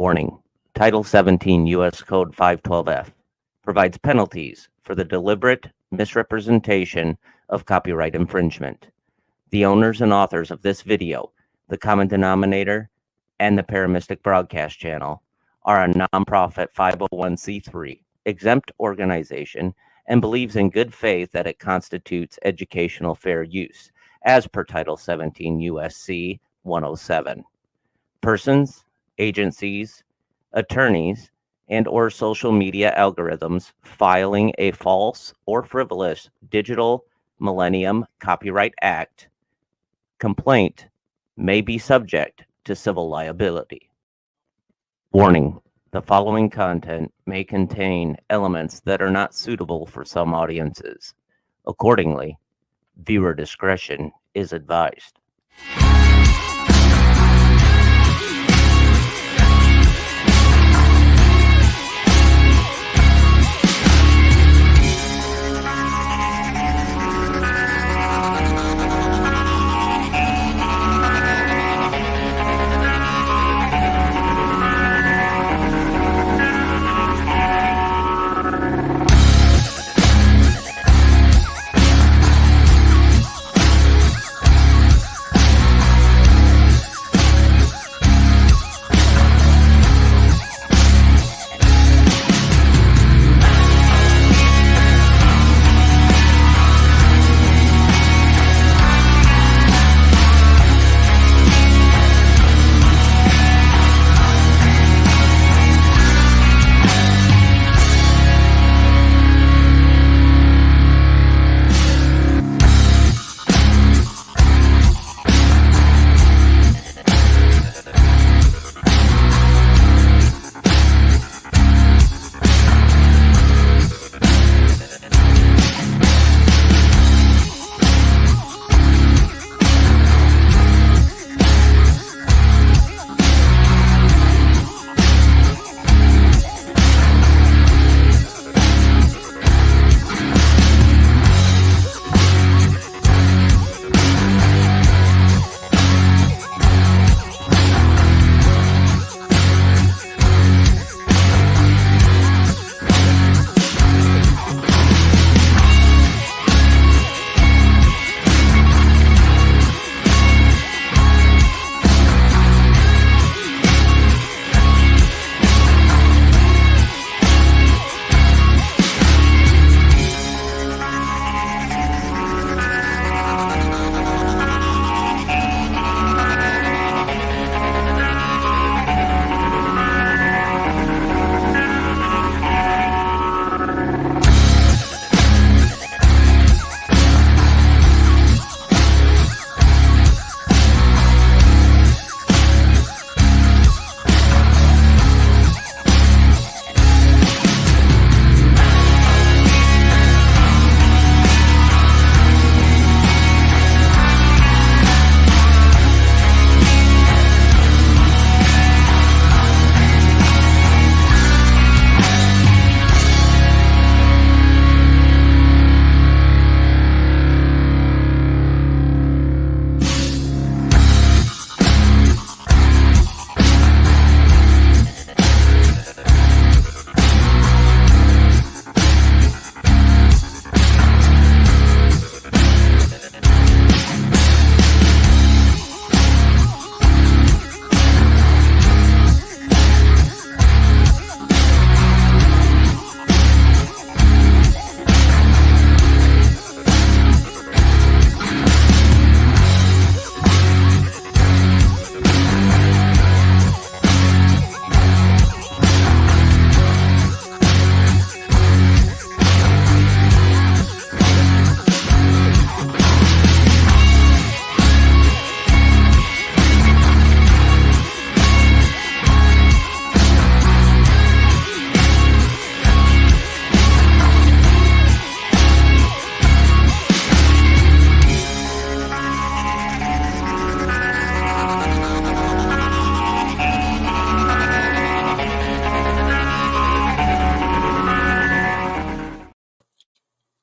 Warning: Title 17 U.S. Code 512F provides penalties for the deliberate misrepresentation of copyright infringement. The owners and authors of this video, the common denominator, and the Paramystic Broadcast Channel are a nonprofit 501c3 exempt organization and believes in good faith that it constitutes educational fair use, as per Title 17 U.S.C. 107. Persons, agencies, attorneys, and/or social media algorithms filing a false or frivolous Digital Millennium Copyright Act complaint may be subject to civil liability. Warning: the following content may contain elements that are not suitable for some audiences. Accordingly, viewer discretion is advised.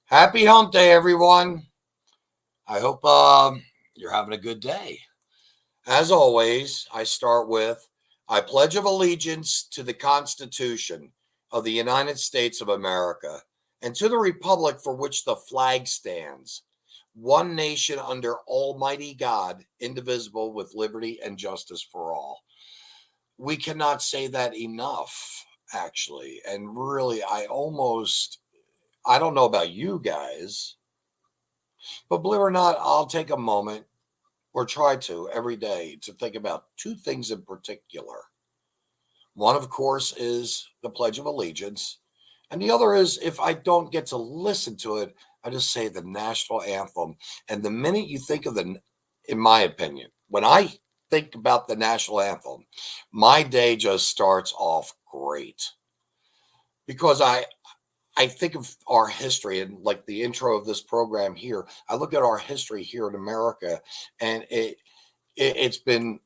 Happy hump day, everyone. I hope you're having a good day. As always, I start with I pledge of allegiance to the Constitution of the United States of America and to the republic for which the flag stands, one nation under Almighty God, indivisible, with liberty and justice for all. We cannot say that enough, actually. And really, I don't know about you guys, but believe it or not, I'll take a moment or try to every day to think about two things in particular. One, of course, is the Pledge of Allegiance. And the other is, if I don't get to listen to it, I just say the national anthem. And the minute you think of in my opinion, when I think about the national anthem, my day just starts off great. Because I think of our history, and like the intro of this program here, I look at our history here in America, and it's been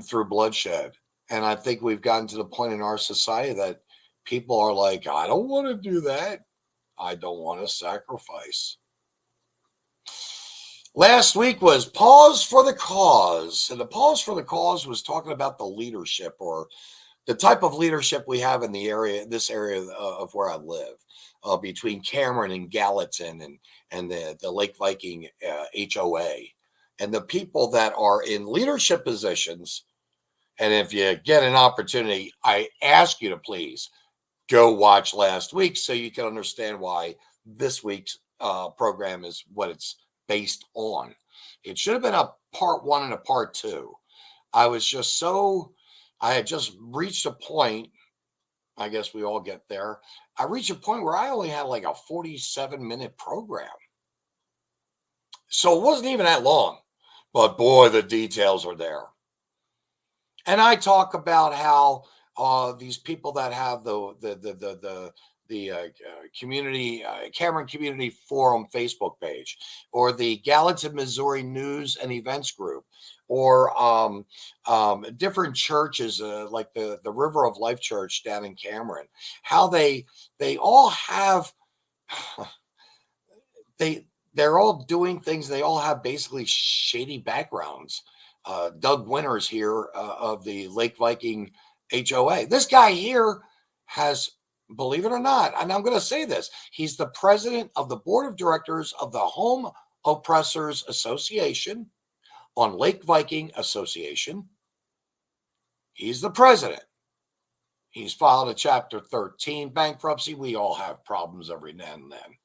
through bloodshed. And I think we've gotten to the point in our society that people are like, I don't want to do that. I don't want to sacrifice. Last week was Pause for the Cause. And the Pause for the Cause was talking about the leadership, or the type of leadership we have in this area of where I live, between Cameron and Gallatin and the Lake Viking HOA. And the people that are in leadership positions. And if you get an opportunity, I ask you to please go watch last week so you can understand why this week's program is what it's based on. It should have been a part 1 and a part 2. I had just reached a point, I guess we all get there. I reached a point where I only had like a 47-minute program. So it wasn't even that long, but boy, the details are there. And I talk about how these people that have the community Cameron Community Forum Facebook page, or the Gallatin, Missouri News and Events Group, or different churches like the River of Life Church down in Cameron, how they all have they're all doing things. They all have basically shady backgrounds. Doug Winters here of the Lake Viking HOA. This guy here has, believe it or not, and I'm going to say this, he's the president of the board of directors of the Home Oppressors Association on Lake Viking Association. He's the president. He's filed a Chapter 13 bankruptcy. We all have problems every now and then.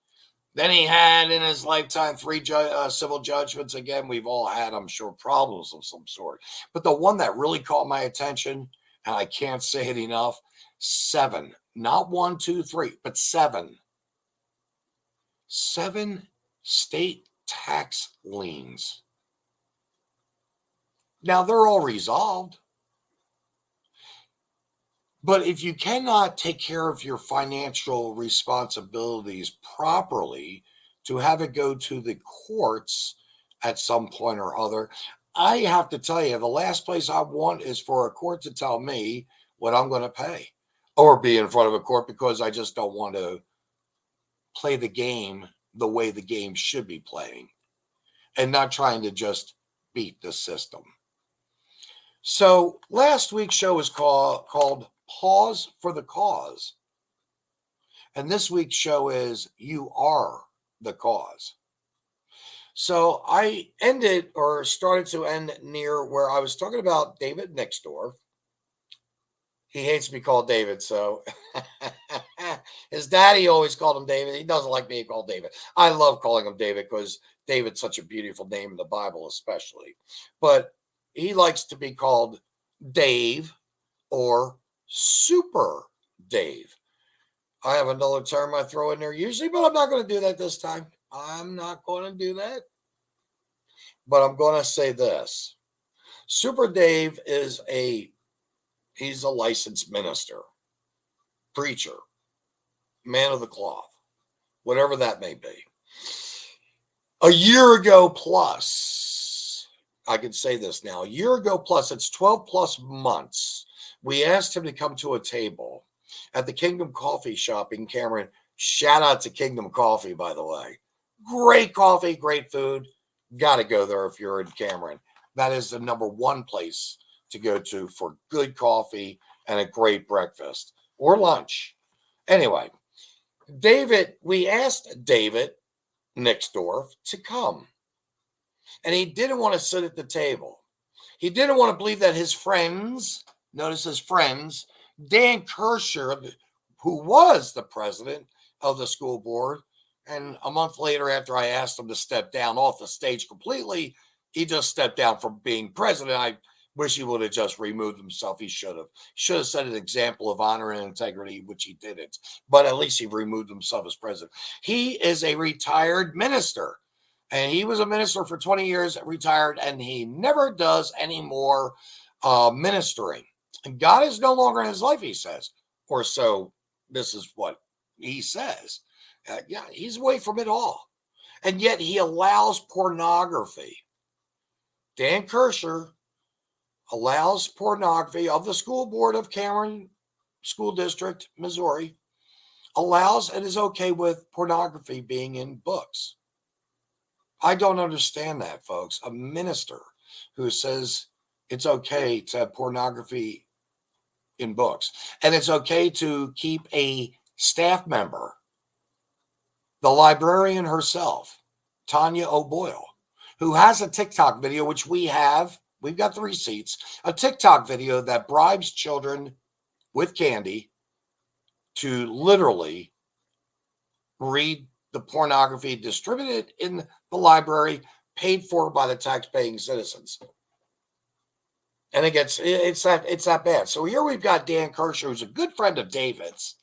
Then he had in his lifetime 3 civil judgments. Again, we've all had, I'm sure, problems of some sort. But the one that really caught my attention, and I can't say it enough, 7, not 1, 2, 3, but 7. 7 state tax liens. Now, they're all resolved. But if you cannot take care of your financial responsibilities properly to have it go to the courts at some point or other, I have to tell you, the last place I want is for a court to tell me what I'm going to pay, or be in front of a court, because I just don't want to play the game the way the game should be playing, and not trying to just beat the system. So last week's show is called Pause for the Cause. And this week's show is You Are the Cause. So I started to end near where I was talking about David Nixdorf. He hates to be called David, so his daddy always called him David. He doesn't like being called David. I love calling him David because David's such a beautiful name in the Bible, especially. But he likes to be called Dave or Super Dave. I have another term I throw in there usually, but I'm not going to do that this time. I'm not going to do that. But I'm going to say this. Super Dave is he's a licensed minister, preacher, man of the cloth, whatever that may be. A year ago plus, I can say this now, a year ago plus, it's 12 plus months, we asked him to come to a table at the Kingdom Coffee Shop in Cameron. Shout out to Kingdom Coffee, by the way. Great coffee, great food. Got to go there if you're in Cameron. That is the number 1 place to go to for good coffee and a great breakfast or lunch. Anyway, we asked David Nixdorf to come, and he didn't want to sit at the table. He didn't want to believe that his friends, notice his friends, Dan Kirscher, who was the president of the school board, and a month later, after I asked him to step down off the stage completely, he just stepped down from being president. I wish he would have just removed himself. He should have set an example of honor and integrity, which he didn't. But at least he removed himself as president. He is a retired minister, and he was a minister for 20 years, retired, and he never does any more ministering. And God is no longer in his life, he says, or so. This is what he says. Yeah, he's away from it all. And yet he allows pornography. Dan Kirscher allows pornography of the school board of Cameron School District, Missouri, allows and is okay with pornography being in books. I don't understand that, folks. A minister who says it's okay to have pornography in books, and it's okay to keep a staff member, the librarian herself, Tanya O'Boyle, who has a TikTok video, which we've got the receipts, a TikTok video that bribes children with candy to literally read the pornography distributed in the library, paid for by the tax-paying citizens. And it's that bad. So here we've got Dan Kirscher, who's a good friend of David's,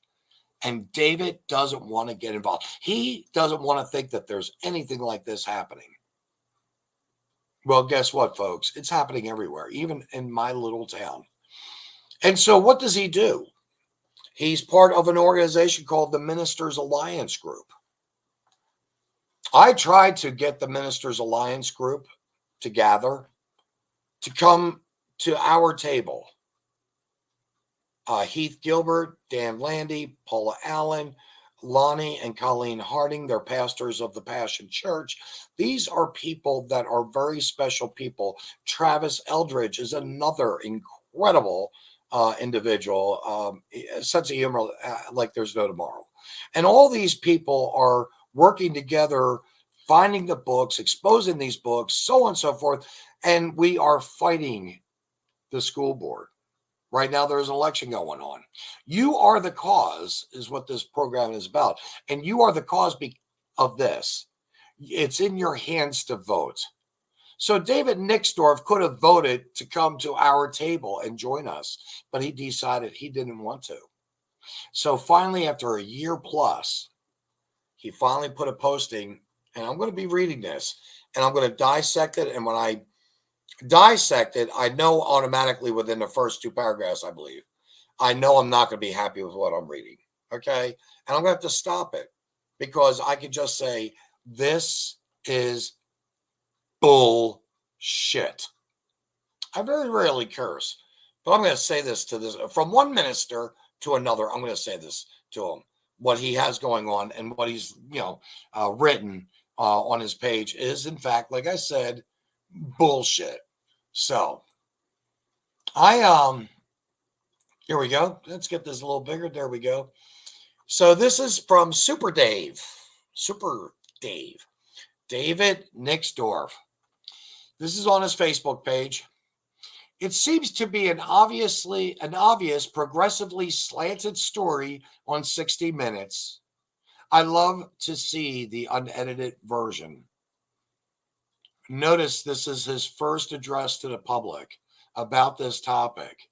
and David doesn't want to get involved. He doesn't want to think that there's anything like this happening. Well, guess what, folks? It's happening everywhere, even in my little town. And so what does he do? He's part of an organization called the Ministers Alliance Group. I tried to get the Ministers Alliance Group to gather, to come to our table. Heath Gilbert, Dan Landy, Paula Allen, Lonnie and Colleen Harding, they're pastors of the Passion Church. These are people that are very special people. Travis Eldridge is another incredible individual, sense of humor like there's no tomorrow. And all these people are working together, finding the books, exposing these books, so on and so forth. And we are fighting the school board. Right now, there's an election going on. You are the cause, is what this program is about. And you are the cause of this. It's in your hands to vote. So David Nixdorf could have voted to come to our table and join us, but he decided he didn't want to. So finally, after a year plus, he finally put a posting, and I'm going to be reading this, and I'm going to dissect it. And when I dissect it, I know automatically within the first two paragraphs, I believe, I know I'm not going to be happy with what I'm reading. Okay. And I'm going to have to stop it because I could just say, this is bullshit. I very rarely curse, but I'm going to say this from one minister to another. I'm going to say this to him. What he has going on and what he's, written on his page is, in fact, like I said, bullshit. So here we go. Let's get this a little bigger. There we go. So this is from Super Dave, David Nixdorf. This is on his Facebook page. It seems to be an obvious, progressively slanted story on 60 Minutes. I love to see the unedited version. Notice this is his first address to the public about this topic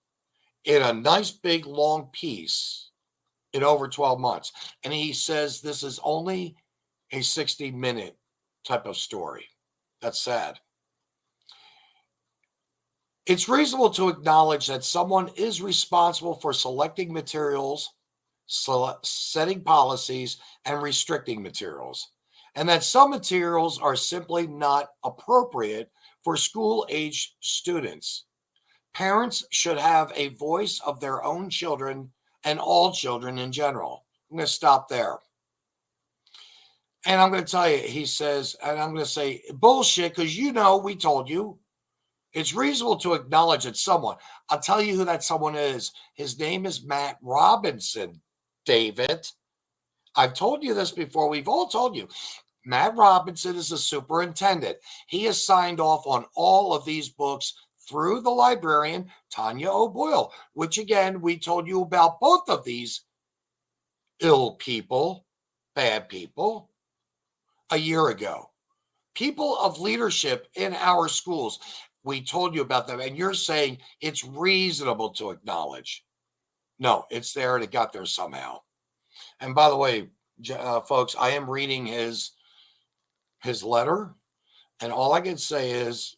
in a nice big long piece in over 12 months. And he says this is only a 60-minute type of story. That's sad. It's reasonable to acknowledge that someone is responsible for selecting materials, setting policies, and restricting materials, and that some materials are simply not appropriate for school-age students. Parents should have a voice of their own children and all children in general. I'm going to stop there. And I'm going to tell you, he says, and I'm going to say bullshit because we told you. It's reasonable to acknowledge that someone, I'll tell you who that someone is. His name is Matt Robinson, David. I've told you this before. We've all told you. Matt Robinson is the superintendent. He has signed off on all of these books through the librarian, Tanya O'Boyle, which again, we told you about both of these ill people, bad people, a year ago. People of leadership in our schools. We told you about them, and you're saying it's reasonable to acknowledge. No, it's there and it got there somehow. And by the way, folks, I am reading his letter, and all I can say is,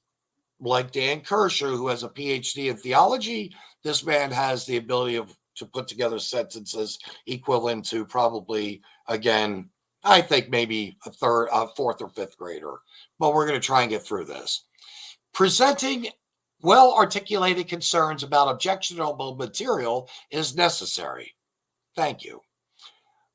like Dan Kershaw, who has a PhD in theology, this man has the ability to put together sentences equivalent to probably, again, I think maybe a fourth or fifth grader. But we're going to try and get through this. Presenting well-articulated concerns about objectionable material is necessary. Thank you.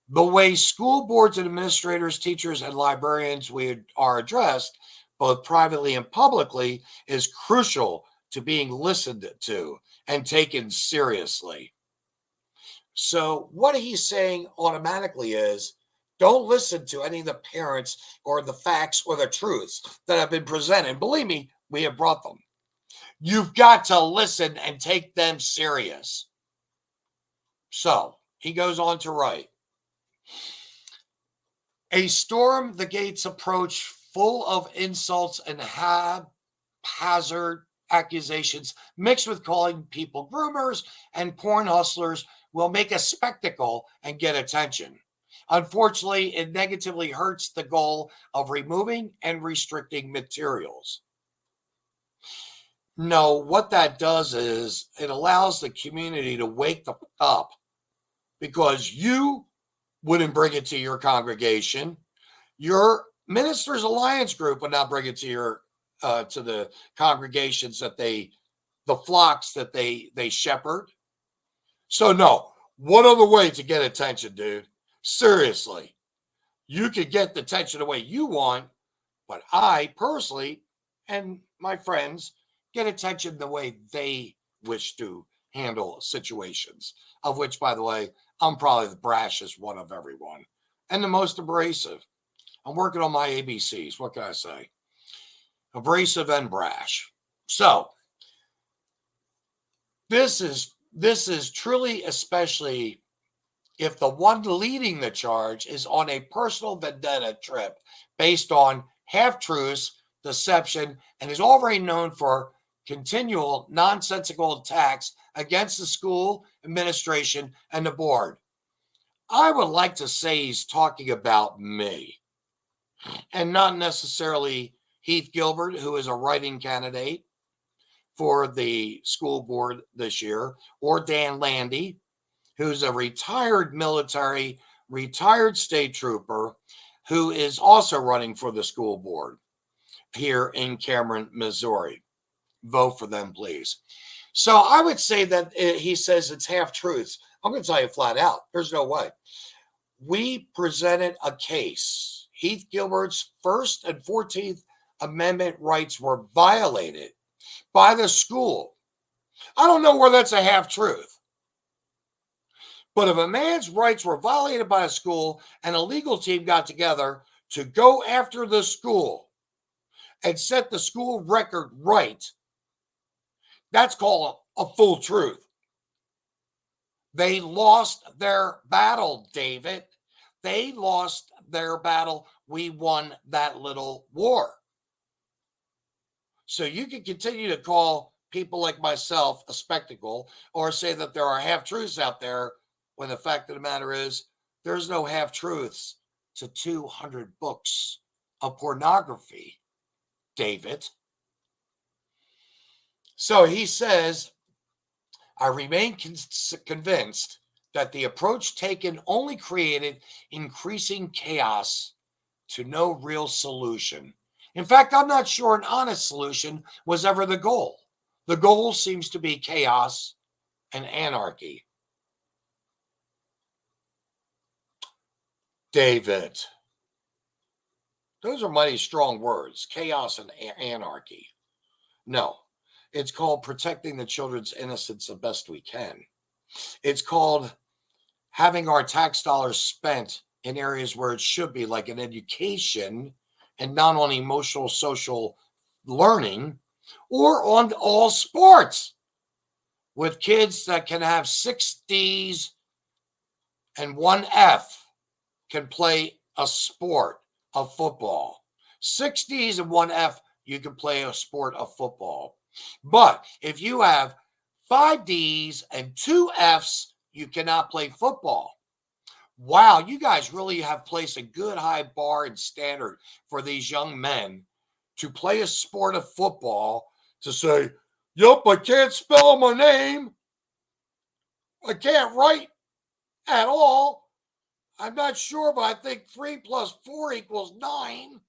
The way school boards and administrators, teachers, and librarians are addressed, both privately and publicly, is crucial to being listened to and taken seriously. So what he's saying automatically is, don't listen to any of the parents or the facts or the truths that have been presented. Believe me, we have brought them. You've got to listen and take them serious. So he goes on to write, a storm the gates approach full of insults and haphazard accusations mixed with calling people groomers and porn hustlers will make a spectacle and get attention. Unfortunately, it negatively hurts the goal of removing and restricting materials. No, what that does is it allows the community to wake up, because you wouldn't bring it to your congregation. Your Ministers Alliance group would not bring it to the congregations the flocks that they shepherd. So no, what other way to get attention, dude? Seriously, you could get the attention the way you want, but I personally and my friends get attention the way they wish to handle situations, of which, by the way, I'm probably the brashest one of everyone and the most abrasive. I'm working on my ABCs. What can I say? Abrasive and brash. So this is truly, especially if the one leading the charge is on a personal vendetta trip based on half-truths, deception, and is already known for continual nonsensical attacks against the school administration and the board. I would like to say he's talking about me, and not necessarily Heath Gilbert, who is a writing candidate for the school board this year, or Dan Landy, who's a retired military, retired state trooper, who is also running for the school board here in Cameron, Missouri. Vote for them, please. So I would say that he says it's half-truths. I'm going to tell you flat out, there's no way. We presented a case. Heath Gilbert's First and 14th Amendment rights were violated by the school. I don't know where that's a half-truth. But if a man's rights were violated by a school and a legal team got together to go after the school and set the school record right, that's called a full truth. They lost their battle, David. They lost their battle. We won that little war. So you can continue to call people like myself a spectacle or say that there are half-truths out there, when the fact of the matter is there's no half-truths to 200 books of pornography, David. So he says, I remain convinced that the approach taken only created increasing chaos to no real solution. In fact, I'm not sure an honest solution was ever the goal. The goal seems to be chaos and anarchy. David, those are mighty strong words, chaos and anarchy. No, It's called protecting the children's innocence the best we can. It's called having our tax dollars spent in areas where it should be, like in education and not on emotional, social learning, or on all sports with kids that can have 6 D's and 1 F can play a sport of football. 6 D's and 1 F, you can play a sport of football. But if you have 5 D's and 2 F's, you cannot play football. Wow, you guys really have placed a good high bar and standard for these young men to play a sport of football, to say, yup, I can't spell my name. I can't write at all. I'm not sure, but I think 3 plus 4 equals 9.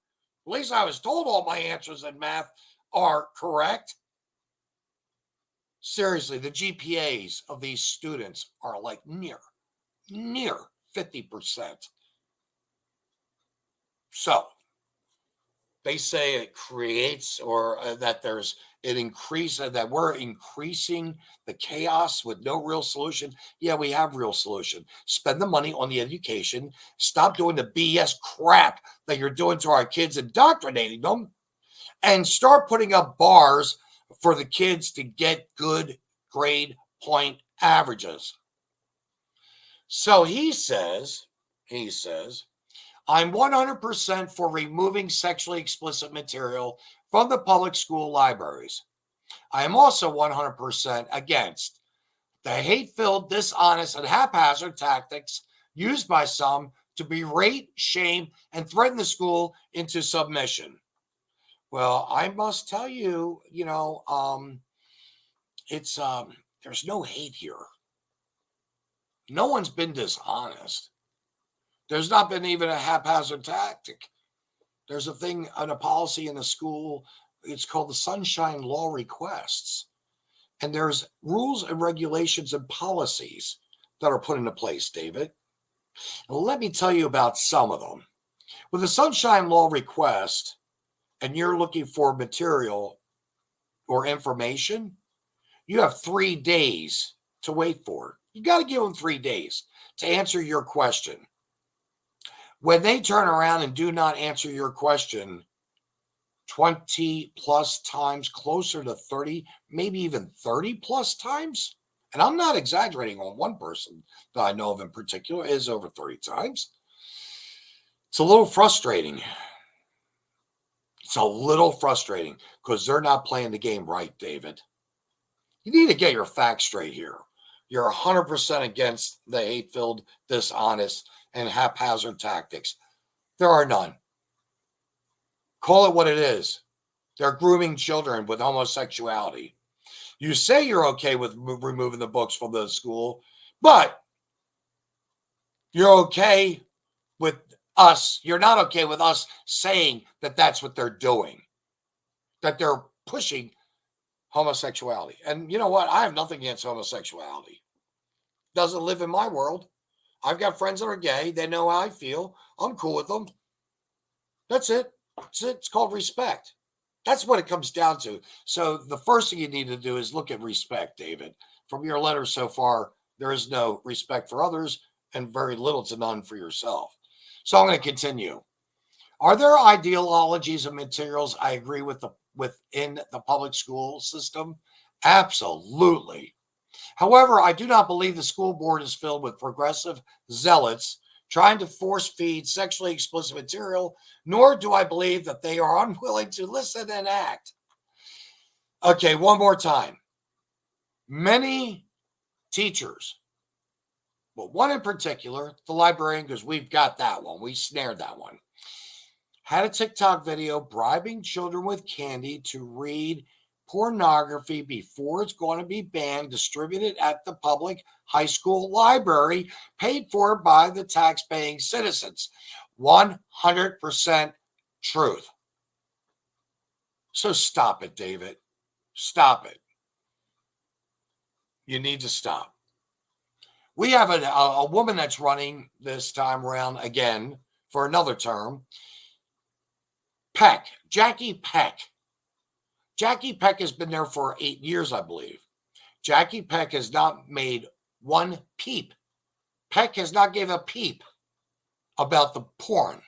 At least I was told all my answers in math are correct. Seriously, the GPAs of these students are like near 50%. So they say it creates, or that there's an increase, that we're increasing the chaos with no real solution. Yeah, we have real solution. Spend the money on the education. Stop doing the BS crap that you're doing to our kids, indoctrinating them, and start putting up bars for the kids to get good grade point averages. So he says, I'm 100% for removing sexually explicit material from the public school libraries. I am also 100% against the hate-filled, dishonest, and haphazard tactics used by some to berate, shame, and threaten the school into submission. Well, I must tell you, there's no hate here. No one's been dishonest. There's not been even a haphazard tactic. There's a thing, a policy in the school. It's called the Sunshine Law Requests. And there's rules and regulations and policies that are put into place, David. And let me tell you about some of them. With the Sunshine Law Request, and you're looking for material or information, you have 3 days to wait for it. You got to give them 3 days to answer your question. When they turn around and do not answer your question 20 plus times, closer to 30, maybe even 30 plus times, and I'm not exaggerating on one person that I know of in particular, is over 30 times, it's a little frustrating. It's a little frustrating because they're not playing the game right, David. You need to get your facts straight here. You're 100% against the hate-filled, dishonest, and haphazard tactics. There are none. Call it what it is. They're grooming children with homosexuality. You say you're okay with removing the books from the school, but you're okay with us. You're not okay with us saying that that's what they're doing, that they're pushing homosexuality. And you know what? I have nothing against homosexuality. Doesn't live in my world. I've got friends that are gay. They know how I feel. I'm cool with them. That's it. That's it. It's called respect. That's what it comes down to. So the first thing you need to do is look at respect, David. From your letter so far, there is no respect for others and very little to none for yourself. So I'm going to continue. Are there ideologies and materials I agree with within the public school system? Absolutely. However, I do not believe the school board is filled with progressive zealots trying to force feed sexually explicit material, nor do I believe that they are unwilling to listen and act. Okay, one more time. Many teachers, well, one in particular, the librarian, because we've got that one, we snared that one, had a TikTok video bribing children with candy to read pornography before it's going to be banned, distributed at the public high school library, paid for by the tax-paying citizens. 100% truth. So stop it, David. Stop it. You need to stop. We have a woman that's running this time around again for another term. Peck, Jackie Peck. Jackie Peck has been there for 8 years, I believe. Jackie Peck has not made one peep. Peck has not given a peep about the porn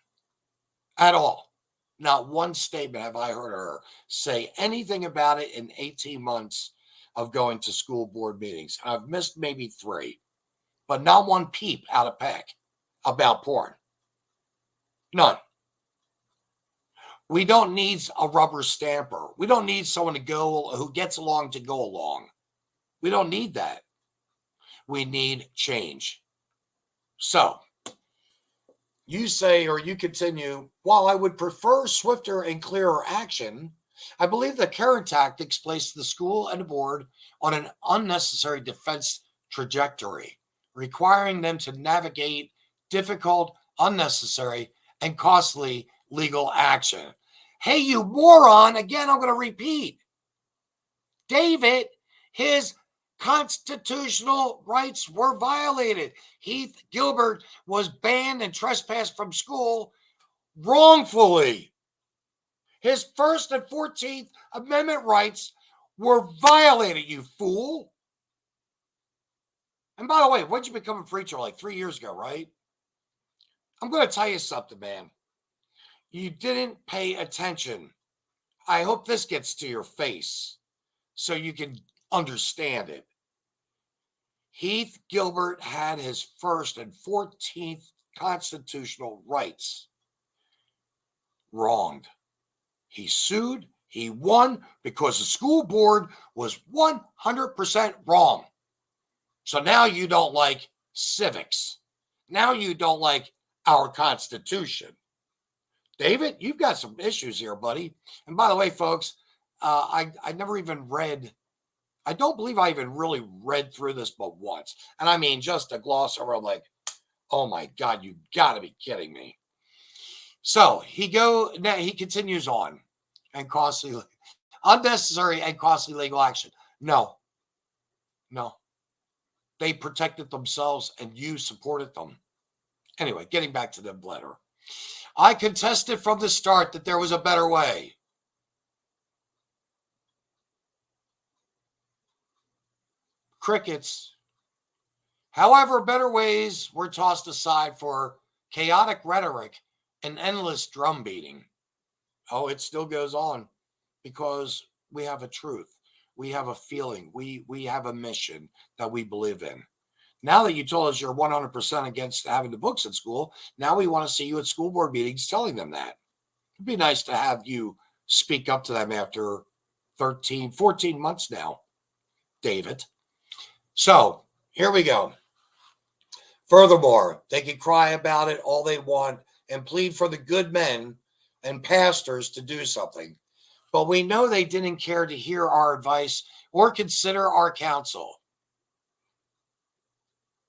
at all. Not one statement have I heard her say anything about it in 18 months of going to school board meetings. I've missed maybe 3, but not one peep out of Peck about porn. None. We don't need a rubber stamper. We don't need someone to go who gets along to go along. We don't need that. We need change. So you say, or you continue, while I would prefer swifter and clearer action, I believe the current tactics place the school and the board on an unnecessary defense trajectory, requiring them to navigate difficult, unnecessary, and costly legal action. Hey, you moron, again, I'm going to repeat. David, his constitutional rights were violated. Heath Gilbert was banned and trespassed from school wrongfully. His First and 14th Amendment rights were violated, you fool. And by the way, when did you become a preacher? Like 3 years ago, right? I'm going to tell you something, man. You didn't pay attention. I hope this gets to your face so you can understand it. Heath Gilbert had his First and 14th constitutional rights wronged. He sued. He won because the school board was 100% wrong. So now you don't like civics. Now you don't like our Constitution. David, you've got some issues here, buddy. And by the way, folks, I never even read, I don't believe I even really read through this but once. And I mean, just a gloss over, I'm like, oh my God, you got to be kidding me. So he continues on, and unnecessary and costly legal action. No. They protected themselves and you supported them. Anyway, getting back to the letter. I contested from the start that there was a better way. Crickets. However, better ways were tossed aside for chaotic rhetoric and endless drum beating. Oh, it still goes on because we have a truth. We have a feeling. We have a mission that we believe in. Now that you told us you're 100% against having the books at school, now we want to see you at school board meetings telling them that. It'd be nice to have you speak up to them after 13, 14 months now, David. So here we go. Furthermore, they can cry about it all they want and plead for the good men and pastors to do something. But we know they didn't care to hear our advice or consider our counsel.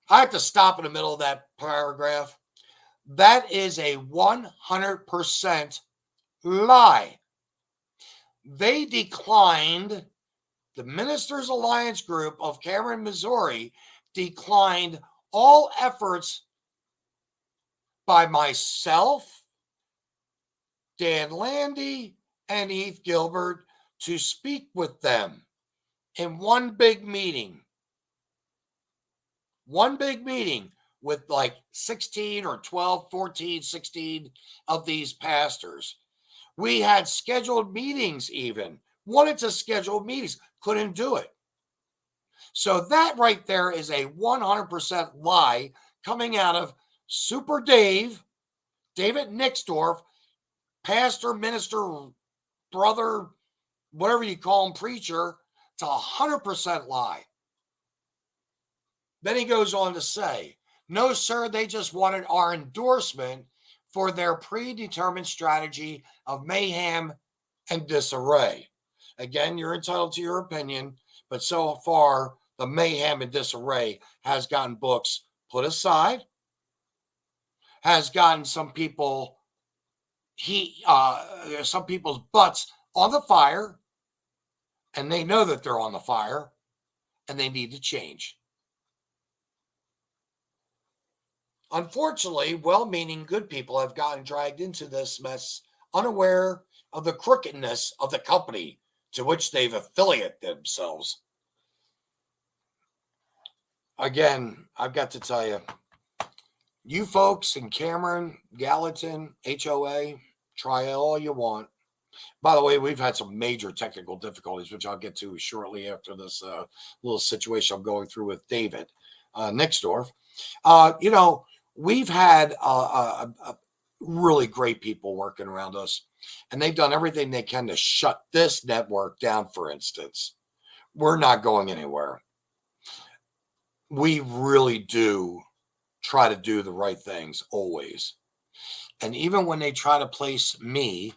I have to stop in the middle of that paragraph. That is a 100% lie. They declined, the Ministers Alliance Group of Cameron, Missouri, declined all efforts by myself, Dan Landy, and Heath Gilbert to speak with them in one big meeting. One big meeting with like 16 or 12, 14, 16 of these pastors. We had scheduled meetings even. Wanted to schedule meetings. Couldn't do it. So that right there is a 100% lie coming out of Super David Nixdorf, pastor, minister, brother, whatever you call him, preacher. It's a 100% lie. Then he goes on to say, no, sir, they just wanted our endorsement for their predetermined strategy of mayhem and disarray. Again, you're entitled to your opinion, but so far, the mayhem and disarray has gotten books put aside, has gotten some people, some people's butts on the fire, and they know that they're on the fire, and they need to change. Unfortunately, well-meaning good people have gotten dragged into this mess, unaware of the crookedness of the company to which they've affiliated themselves. Again, I've got to tell you, you folks in Cameron, Gallatin, HOA, try all you want. By the way, we've had some major technical difficulties, which I'll get to shortly after this little situation I'm going through with David Nixdorf. We've had really great people working around us, and they've done everything they can to shut this network down, for instance. We're not going anywhere. We really do try to do the right things always. And even when they try to place me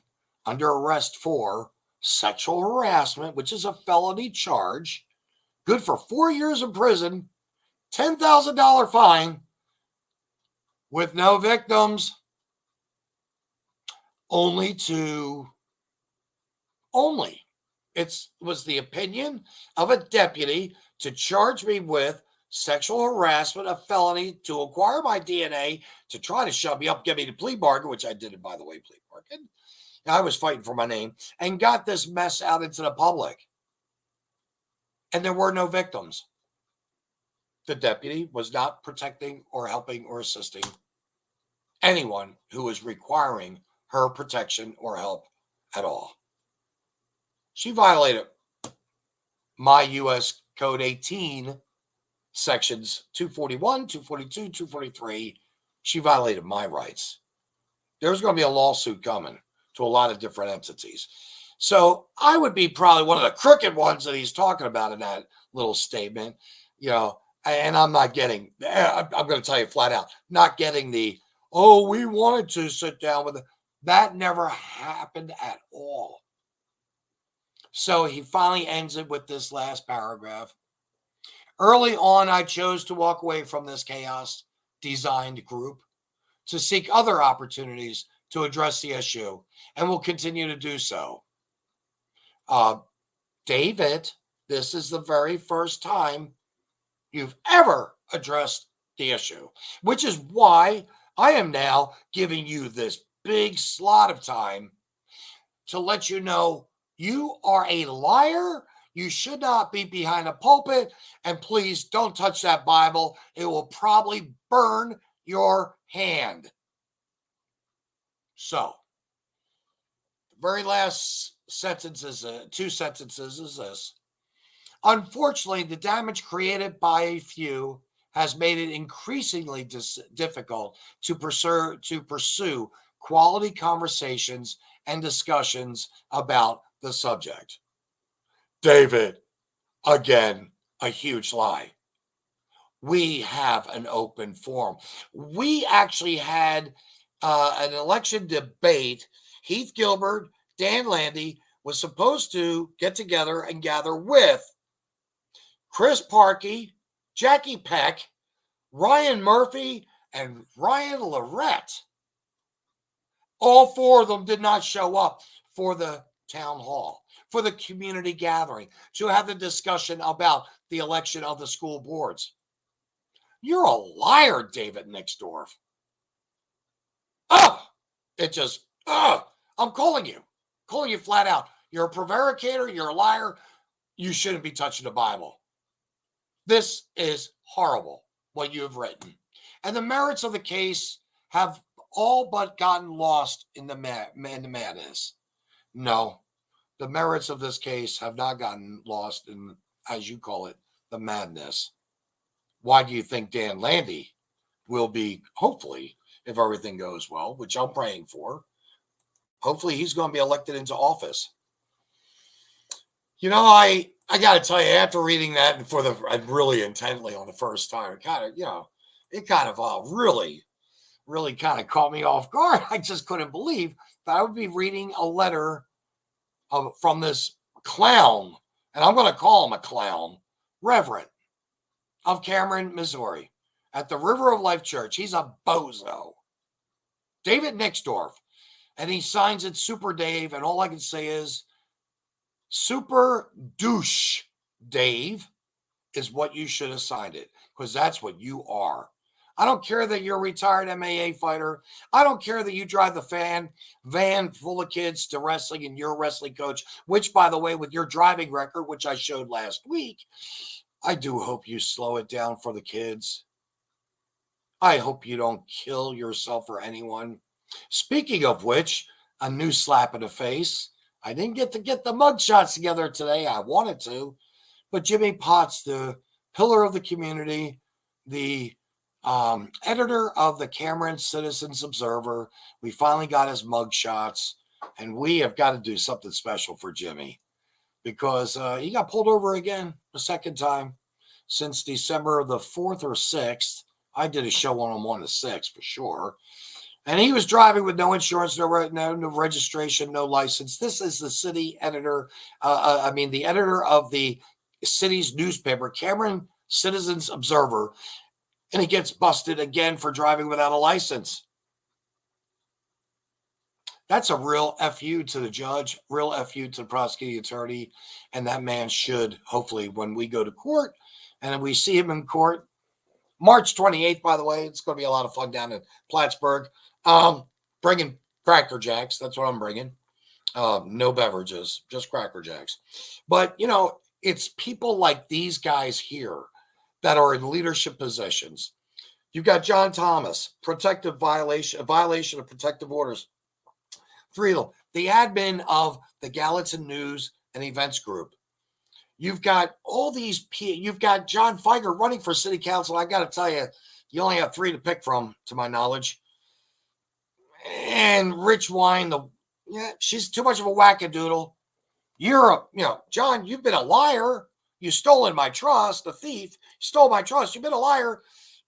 under arrest for sexual harassment, which is a felony charge, good for 4 years in prison, $10,000 fine, with no victims, it was the opinion of a deputy to charge me with sexual harassment, a felony, to acquire my DNA, to try to shut me up, get me to plea bargain, which I did, by the way, plea bargain. I was fighting for my name, and got this mess out into the public. And there were no victims. The deputy was not protecting or helping or assisting anyone who was requiring her protection or help at all. She violated my U.S. Code 18 sections 241, 242, 243. She violated my rights. There's going to be a lawsuit coming to a lot of different entities. So I would be probably one of the crooked ones that he's talking about in that little statement, and I'm not getting, I'm going to tell you flat out, not getting the, we wanted to sit down with it. That never happened at all. So he finally ends it with this last paragraph. Early on, I chose to walk away from this chaos designed group to seek other opportunities to address the issue, and will continue to do so. David, this is the very first time you've ever addressed the issue, which is why I am now giving you this big slot of time to let you know you are a liar. You should not be behind a pulpit, and please don't touch that Bible. It will probably burn your hand. So, the very last sentence is two sentences is this. Unfortunately, the damage created by a few has made it increasingly difficult to pursue quality conversations and discussions about the subject. David, again, a huge lie. We have an open forum. We actually had an election debate. Heath Gilbert, Dan Landy was supposed to get together and gather with Chris Parkey, Jackie Peck, Ryan Murphy, and Ryan Lorette. All four of them did not show up for the town hall, for the community gathering, to have the discussion about the election of the school boards. You're a liar, David Nixdorf. I'm calling you flat out. You're a prevaricator. You're a liar. You shouldn't be touching the Bible. This is horrible, what you have written. And the merits of the case have all but gotten lost in the madness. No, the merits of this case have not gotten lost in, as you call it, the madness. Why do you think Dan Landy will be, hopefully, if everything goes well, which I'm praying for, hopefully he's going to be elected into office? I got to tell you, after reading that and really intently on the first time, it kind of really, really kind of caught me off guard. I just couldn't believe that I would be reading a letter from this clown, and I'm going to call him a clown, Reverend of Cameron, Missouri, at the River of Life Church. He's a bozo. David Nixdorf. And he signs it Super Dave, and all I can say is Super Douche Dave is what you should have signed it, because that's what you are. I don't care that you're a retired MMA fighter. I don't care that you drive the van full of kids to wrestling and you're a wrestling coach, which, by the way, with your driving record, which I showed last week, I do hope you slow it down for the kids. I hope you don't kill yourself or anyone. Speaking of which, a new slap in the face. I didn't get to get the mug shots together today. I wanted to. But Jimmy Potts, the pillar of the community, the editor of the Cameron Citizens Observer, we finally got his mug shots, and we have got to do something special for Jimmy because he got pulled over again the second time since December the 4th or 6th. I did a show on him on the 6th for sure. And he was driving with no insurance, no registration, no license. This is the city editor. The editor of the city's newspaper, Cameron Citizens Observer, and he gets busted again for driving without a license. That's a real FU to the judge, real FU to the prosecuting attorney, and that man should, hopefully, when we go to court and we see him in court, March 28th, by the way, it's going to be a lot of fun down in Plattsburgh. Bringing Cracker Jacks. That's what I'm bringing. No beverages, just Cracker Jacks. But, it's people like these guys here that are in leadership positions. You've got John Thomas, violation of protective orders. 3 of them. The admin of the Gallatin News and Events Group. You've got all these. You've got John Feiger running for city council. I got to tell you, you only have 3 to pick from, to my knowledge. And Rich Wine, she's too much of a wackadoodle. John, you've been a liar. You stolen my trust, a thief. Stole my trust. You've been a liar.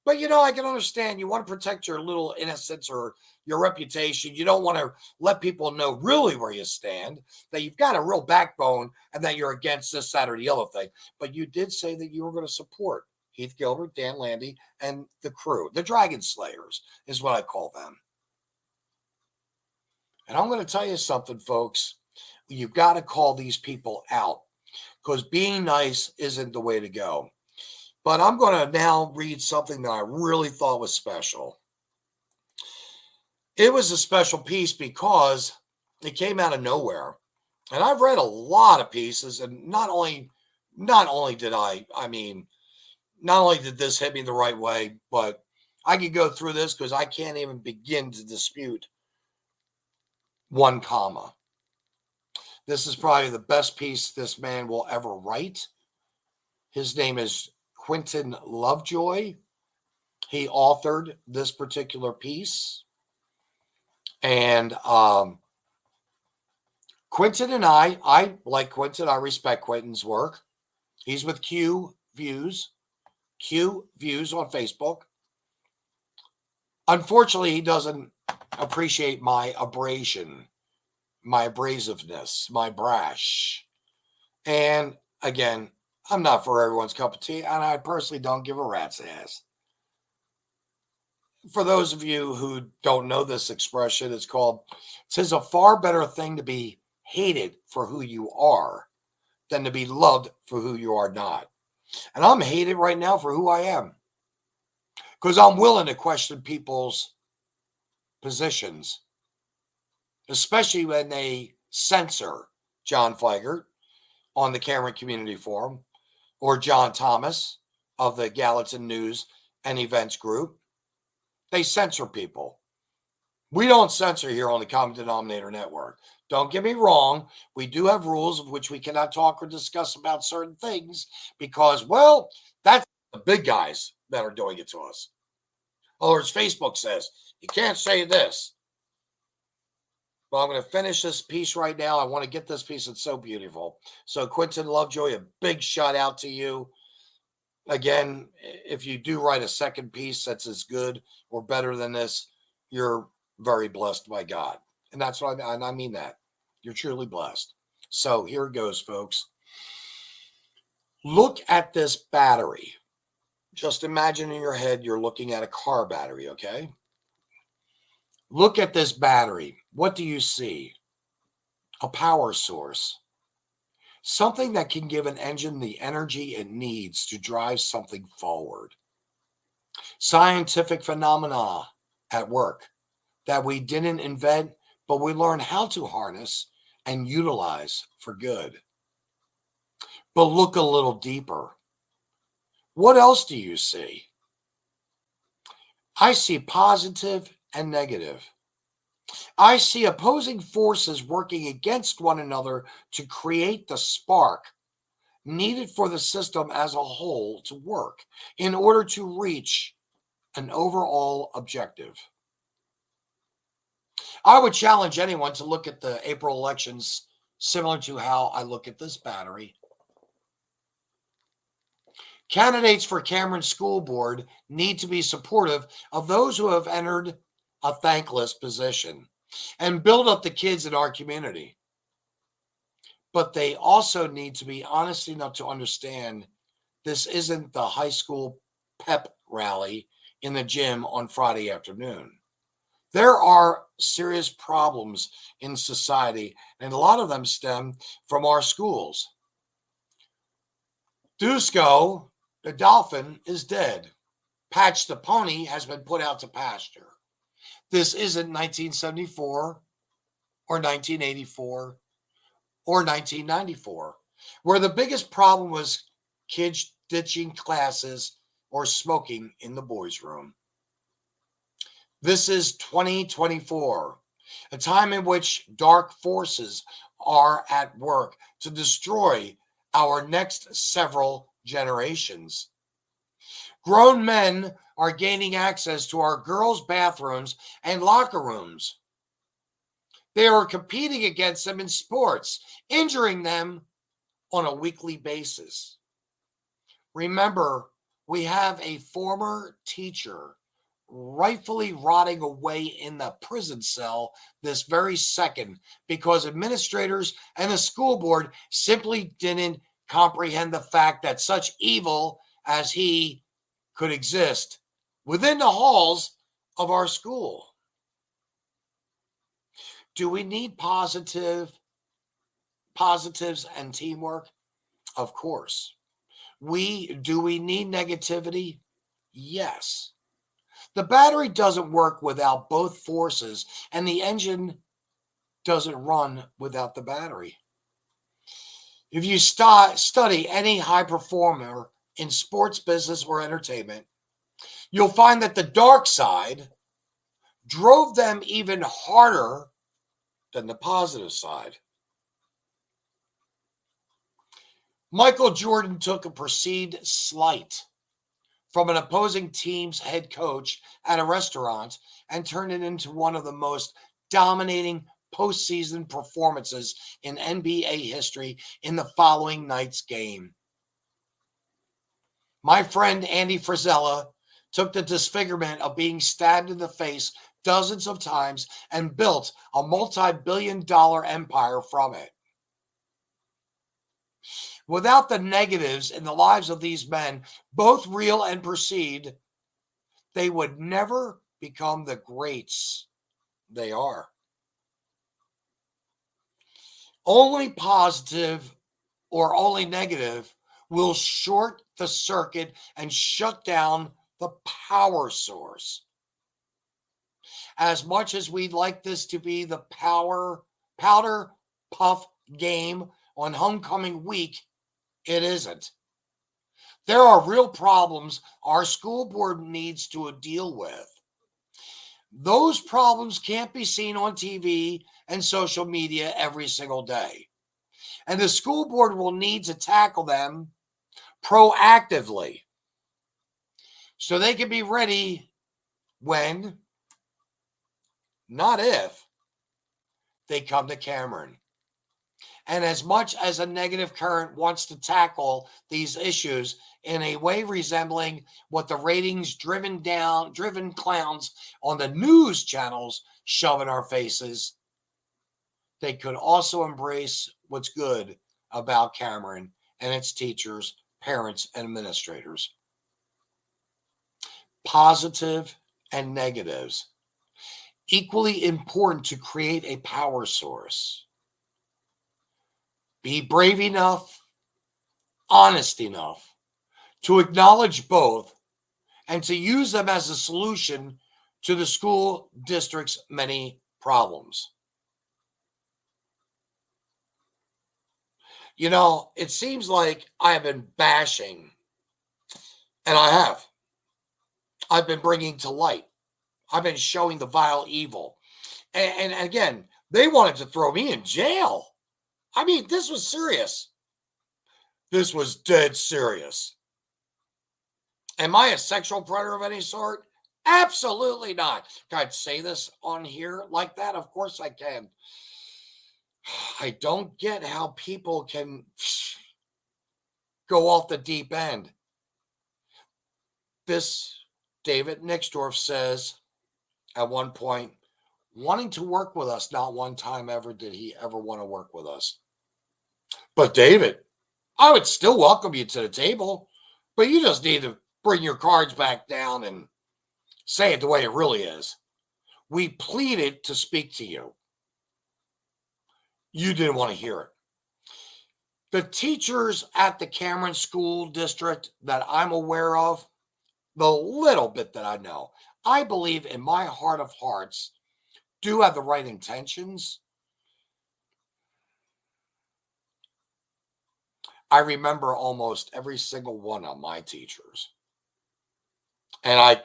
But, I can understand you want to protect your little innocence or your reputation. You don't want to let people know really where you stand, that you've got a real backbone and that you're against this, that, or the other thing. But you did say that you were going to support Heath Gilbert, Dan Landy, and the crew. The Dragon Slayers is what I call them. And I'm going to tell you something, folks. You've got to call these people out because being nice isn't the way to go. But I'm going to now read something that I really thought was special. It was a special piece because it came out of nowhere. And I've read a lot of pieces, and not only did this hit me the right way, but I could go through this because I can't even begin to dispute 1 comma. This is probably the best piece this man will ever write. His name is Quentin Lovejoy. He authored this particular piece. And Quentin and I like Quentin. I respect Quentin's work. He's with Q Views on Facebook. Unfortunately, he doesn't appreciate my abrasion, my abrasiveness, my brash. And again, I'm not for everyone's cup of tea, and I personally don't give a rat's ass. For those of you who don't know this expression, it says a far better thing to be hated for who you are than to be loved for who you are not. And I'm hated right now for who I am because I'm willing to question people's positions, especially when they censor John Feiger on the Cameron Community Forum or John Thomas of the Gallatin News and Events Group. They censor people. We don't censor here on the Common Denominator Network. Don't get me wrong. We do have rules of which we cannot talk or discuss about certain things because, well, that's the big guys that are doing it to us. Or as Facebook says, you can't say this. Well, I'm going to finish this piece right now. I want to get this piece. It's so beautiful. So, Quentin Lovejoy, a big shout out to you. Again, if you do write a second piece that's as good or better than this, you're very blessed by God. And that's what I mean that. You're truly blessed. So here it goes, folks. Look at this battery. Just imagine in your head you're looking at a car battery, okay? Look at this battery. What do you see? A power source. Something that can give an engine the energy it needs to drive something forward. Scientific phenomena at work that we didn't invent, but we learned how to harness and utilize for good. But look a little deeper. What else do you see? I see positive and negative. I see opposing forces working against one another to create the spark needed for the system as a whole to work in order to reach an overall objective. I would challenge anyone to look at the April elections similar to how I look at this battery. Candidates for Cameron School Board need to be supportive of those who have entered a thankless position and build up the kids in our community. But they also need to be honest enough to understand this isn't the high school pep rally in the gym on Friday afternoon. There are serious problems in society, and a lot of them stem from our schools. Dusko, the dolphin, is dead. Patch the pony has been put out to pasture. This isn't 1974 or 1984 or 1994, where the biggest problem was kids ditching classes or smoking in the boys' room. This is 2024, a time in which dark forces are at work to destroy our next several generations. Grown men are gaining access to our girls' bathrooms and locker rooms. They are competing against them in sports, injuring them on a weekly basis. Remember, we have a former teacher rightfully rotting away in the prison cell this very second because administrators and the school board simply didn't comprehend the fact that such evil as he could exist within the halls of our school. Do we need positives and teamwork? Of course. Do we need negativity? Yes. The battery doesn't work without both forces, and the engine doesn't run without the battery. If you study any high performer in sports, business, or entertainment, you'll find that the dark side drove them even harder than the positive side. Michael Jordan took a perceived slight from an opposing team's head coach at a restaurant and turned it into one of the most dominating postseason performances in NBA history in the following night's game. My friend Andy Frisella took the disfigurement of being stabbed in the face dozens of times and built a multi-billion-dollar empire from it. Without the negatives in the lives of these men, both real and perceived, they would never become the greats they are. Only positive or only negative will short the circuit and shut down the power source. As much as we'd like this to be the powder puff game on homecoming week, it isn't. There are real problems our school board needs to deal with. Those problems can't be seen on TV and social media every single day. And the school board will need to tackle them proactively so they can be ready when, not if, they come to Cameron. And as much as a negative current wants to tackle these issues in a way resembling what the ratings-driven clowns on the news channels shove in our faces, they could also embrace what's good about Cameron and its teachers, parents, and administrators. Positive and negatives. Equally important to create a power source. Be brave enough, honest enough to acknowledge both and to use them as a solution to the school district's many problems. You know, it seems like I have been bashing, and I have. I've been bringing to light. I've been showing the vile evil. And again, they wanted to throw me in jail. I mean, this was serious. This was dead serious. Am I a sexual predator of any sort? Absolutely not. Can I say this on here like that? Of course I can. I don't get how people can go off the deep end. This David Nixdorf says at one point, wanting to work with us, not one time ever did he ever want to work with us. But David, I would still welcome you to the table, but you just need to bring your cards back down and say it the way it really is. We pleaded to speak to you. You didn't want to hear it. The teachers at the Cameron School District that I'm aware of, the little bit that I know, I believe in my heart of hearts do have the right intentions. I remember almost every single one of my teachers. And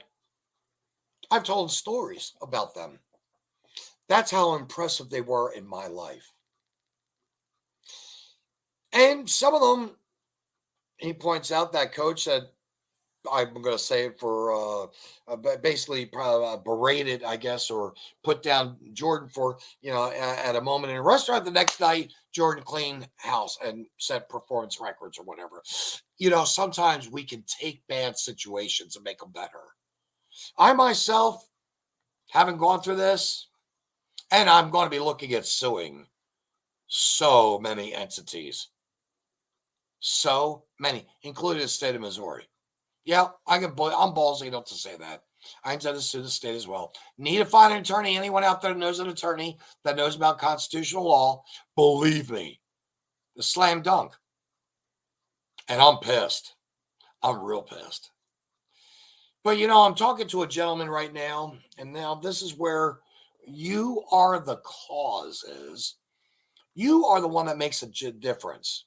I've told stories about them. That's how impressive they were in my life. And some of them, he points out, that coach that I'm going to say it for basically berated, I guess, or put down Jordan for, at a moment in a restaurant. The next night, Jordan cleaned house and set performance records or whatever. Sometimes we can take bad situations and make them better. I myself haven't gone through this, and I'm going to be looking at suing so many entities. So many, including the state of Missouri. Yeah, I'm ballsy enough to say that. I intend to sue the state as well. Need to find an attorney. Anyone out there that knows an attorney that knows about constitutional law, believe me, the slam dunk. And I'm pissed. I'm real pissed. But, I'm talking to a gentleman right now, and now this is where you are the causes. You are the one that makes a difference.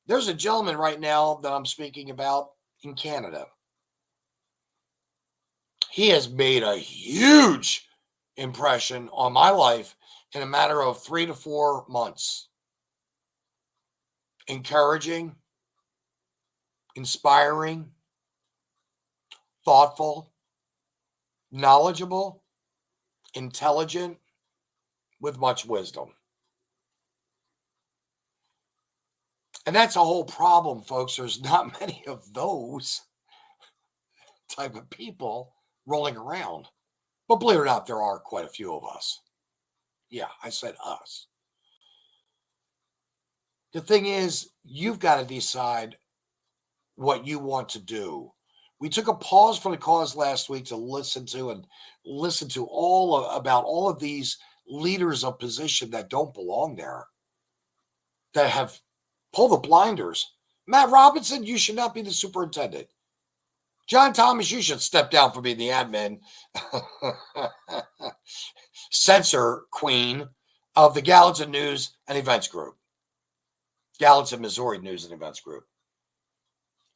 There's a gentleman right now that I'm speaking about in Canada. He has made a huge impression on my life in a matter of 3 to 4 months. Encouraging, inspiring, thoughtful, knowledgeable, intelligent, with much wisdom. And that's a whole problem, folks. There's not many of those type of people rolling around. But believe it or not, there are quite a few of us. Yeah, I said us. The thing is, you've got to decide what you want to do. We took a pause from the cause last week to listen to about all of these leaders of position that don't belong there, that have pulled the blinders. Matt Robinson, you should not be the superintendent. John Thomas, you should step down from being the admin. Censor queen of the Gallatin News and Events Group. Gallatin, Missouri News and Events Group.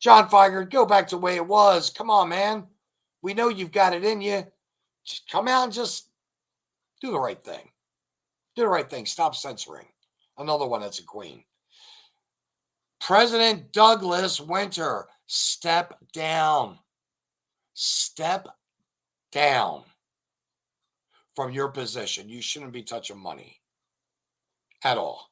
John Feiger, go back to the way it was. Come on, man. We know you've got it in you. Just come out and just do the right thing. Do the right thing. Stop censoring. Another one that's a queen. President Douglas Winter, step down. Step down from your position. You shouldn't be touching money at all.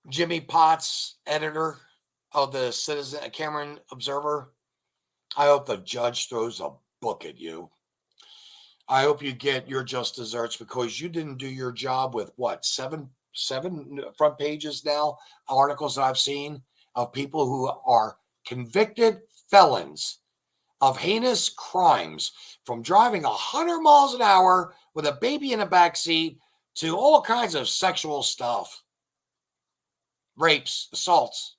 Jimmy Potts, editor of the Cameron Observer, I hope the judge throws a book at you. I hope you get your just desserts, because you didn't do your job with seven front pages now, articles that I've seen of people who are convicted felons of heinous crimes, from driving 100 miles an hour with a baby in a backseat to all kinds of sexual stuff. rapes, assaults,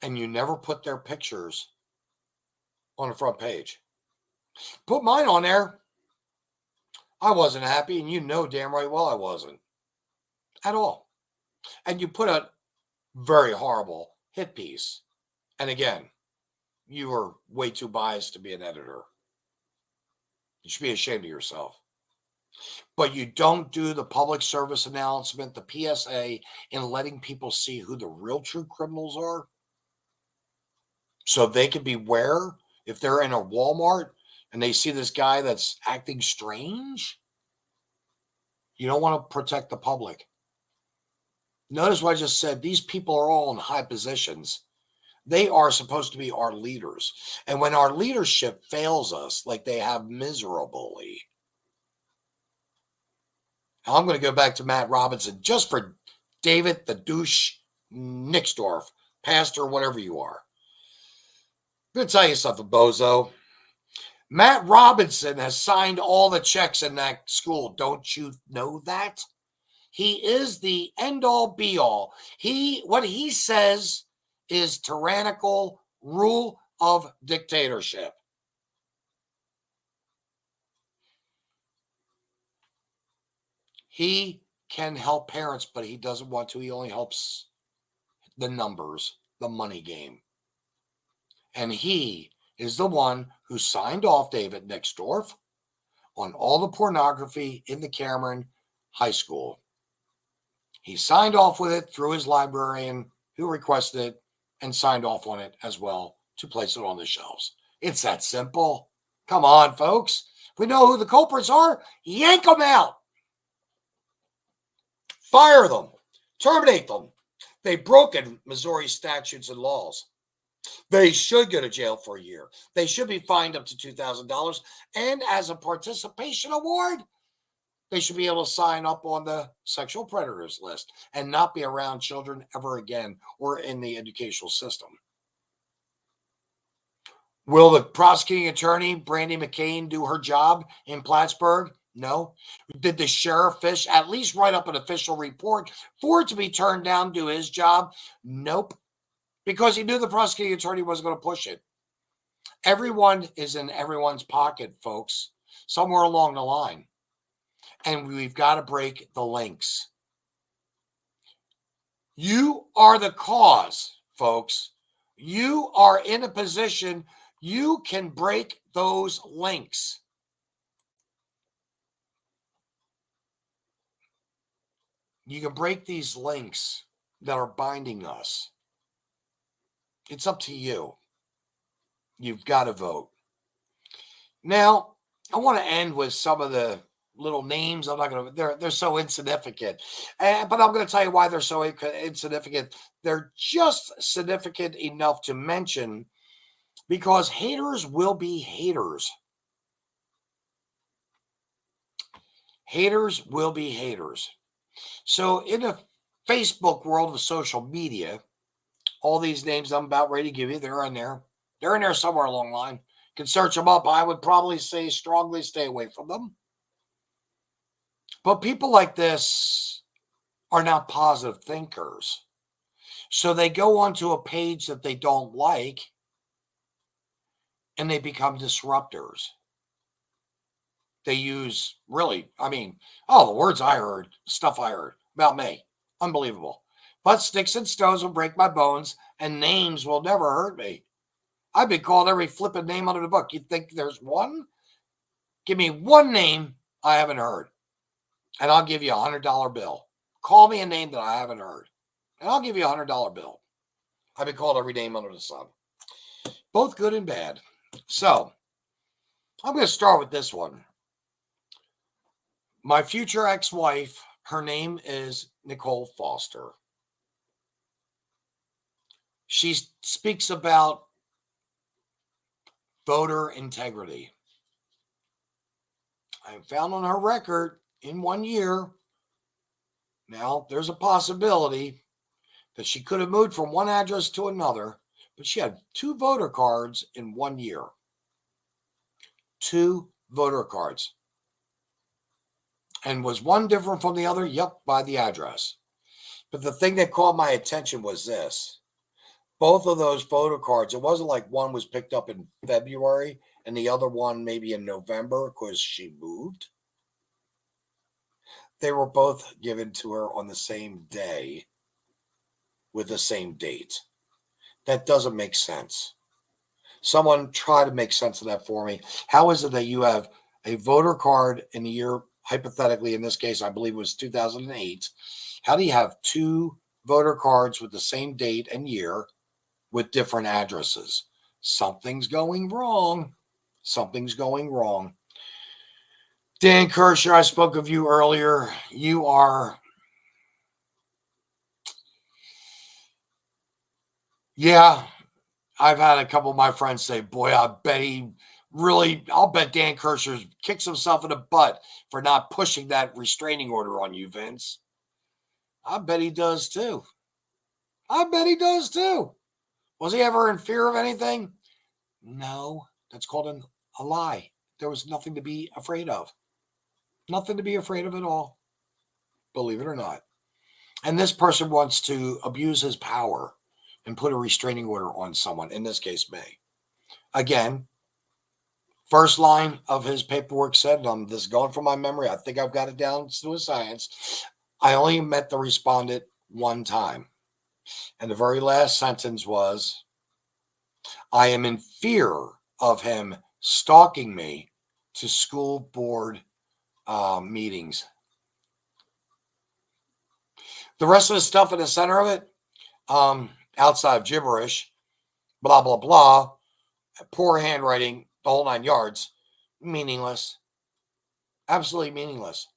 and you never put their pictures on the front page. Put mine on there. I wasn't happy, and you know damn right well I wasn't. At all. And you put a very horrible hit piece. And again, you are way too biased to be an editor. You should be ashamed of yourself. But you don't do the public service announcement, the PSA, in letting people see who the real true criminals are. So they can beware if they're in a Walmart and they see this guy that's acting strange. You don't want to protect the public. Notice what I just said. These people are all in high positions. They are supposed to be our leaders. And when our leadership fails us, like they have miserably, I'm going to go back to Matt Robinson just for David the douche Nixdorf, pastor, whatever you are. I'm going to tell you something, bozo. Matt Robinson has signed all the checks in that school. Don't you know that? He is the end-all, be-all. What he says is tyrannical rule of dictatorship. He can help parents, but he doesn't want to. He only helps the numbers, the money game. And he is the one who signed off David Nixdorf on all the pornography in the Cameron High School. He signed off with it through his librarian who requested it and signed off on it as well to place it on the shelves. It's that simple. Come on, folks. We know who the culprits are. Yank them out. Fire them. Terminate them. They've broken Missouri statutes and laws. They should go to jail for a year. They should be fined up to $2,000. And as a participation award, they should be able to sign up on the sexual predators list and not be around children ever again or in the educational system. Will the prosecuting attorney, Brandy McCain, do her job in Plattsburgh? No. Did the sheriff Fish at least write up an official report for it to be turned down, do his job? Nope. Because he knew the prosecuting attorney wasn't going to push it. Everyone is in everyone's pocket, folks, somewhere along the line. And we've got to break the links. You are the cause, folks. You are in a position you can break those links. You can break these links that are binding us. It's up to you. You've got to vote. Now, I want to end with some of the little names. I'm not going to, they're so insignificant. But I'm going to tell you why they're so insignificant. They're just significant enough to mention because haters will be haters. Haters will be haters. So in the Facebook world of social media, all these names I'm about ready to give you, they're in there. They're in there somewhere along the line. You can search them up. I would probably say strongly stay away from them. But people like this are not positive thinkers. So they go onto a page that they don't like and they become disruptors. They use the words I heard, stuff I heard about me. Unbelievable. But sticks and stones will break my bones and names will never hurt me. I've been called every flipping name under the book. You think there's one? Give me one name I haven't heard. And I'll give you $100 bill. Call me a name that I haven't heard. And I'll give you $100 bill. I've been called every name under the sun. Both good and bad. So, I'm going to start with this one. My future ex-wife, her name is Nicole Foster. She speaks about voter integrity. I found on her record in 1 year, now there's a possibility that she could have moved from one address to another, but she had 2 voter cards in 1 year. 2 voter cards. And was one different from the other? Yep, by the address. But the thing that caught my attention was this. Both of those photo cards, it wasn't like one was picked up in February and the other one maybe in November because she moved. They were both given to her on the same day with the same date. That doesn't make sense. Someone try to make sense of that for me. How is it that you have a voter card in the year, hypothetically, in this case, I believe it was 2008. How do you have two voter cards with the same date and year with different addresses? Something's going wrong. Something's going wrong. Dan Kershaw, I spoke of you earlier. You are, yeah, I've had a couple of my friends say, boy, I'll bet Dan Kershaw kicks himself in the butt for not pushing that restraining order on you, Vince. I bet he does too. Was he ever in fear of anything? No, that's called a lie. There was nothing to be afraid of. Nothing to be afraid of at all, believe it or not. And this person wants to abuse his power and put a restraining order on someone, in this case, May. Again, first line of his paperwork said, this is going from my memory, I think I've got it down to a science, I only met the respondent one time. And the very last sentence was, I am in fear of him stalking me to school board meetings. The rest of the stuff in the center of it, outside of gibberish, blah, blah, blah, poor handwriting, the whole 9 yards, meaningless. Absolutely meaningless.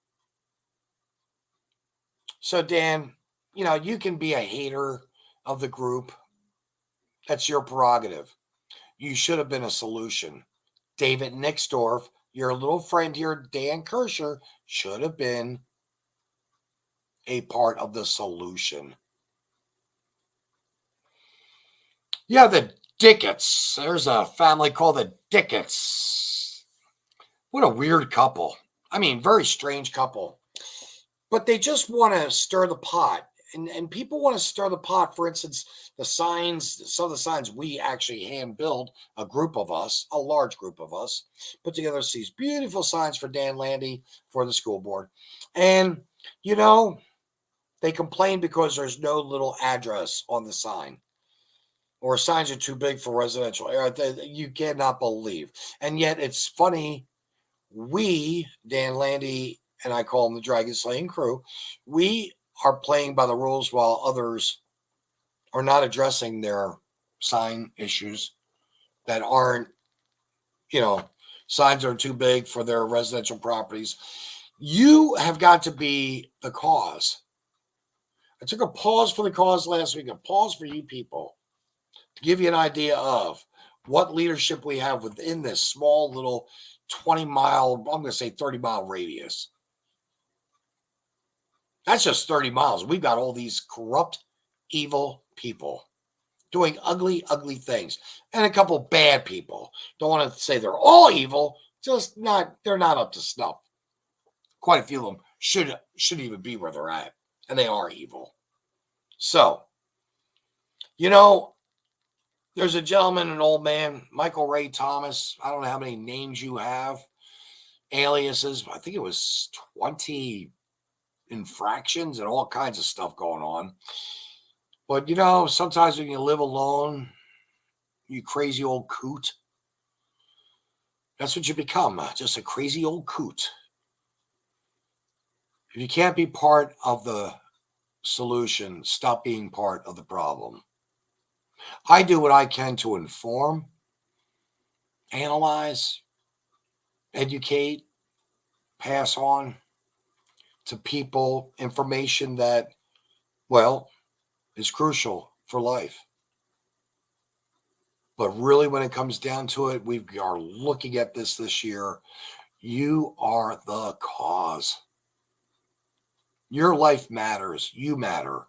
So, Dan, you can be a hater of the group. That's your prerogative. You should have been a solution. David Nixdorf, your little friend here, Dan Kershaw, should have been a part of the solution. Yeah, the Dicketts. There's a family called the Dicketts. What a weird couple. I mean, very strange couple. But they just want to stir the pot. And people want to stir the pot. For instance, some of the signs we actually hand build, a large group of us, put together these beautiful signs for Dan Landy for the school board. And, they complain because there's no little address on the sign. Or signs are too big for residential area. You cannot believe. And yet it's funny. We, Dan Landy, and I call them the Dragon Slaying Crew, we are playing by the rules while others are not addressing their sign issues that aren't, signs are too big for their residential properties. You have got to be the cause. I took a pause for the cause last week, a pause for you people to give you an idea of what leadership we have within this small little 20-mile, I'm going to say 30-mile radius. That's just 30 miles. We've got all these corrupt, evil people doing ugly, ugly things. And a couple bad people. Don't want to say they're all evil, they're not up to snuff. Quite a few of them should even be where they're at. And they are evil. So, there's a gentleman, an old man, Michael Ray Thomas. I don't know how many names you have, aliases. I think it was 20 infractions and all kinds of stuff going on. But, sometimes when you live alone, you crazy old coot, that's what you become, just a crazy old coot. If you can't be part of the solution, stop being part of the problem. I do what I can to inform, analyze, educate, pass on to people information that, is crucial for life. But really, when it comes down to it, we are looking at this year. You are the cause. Your life matters. You matter.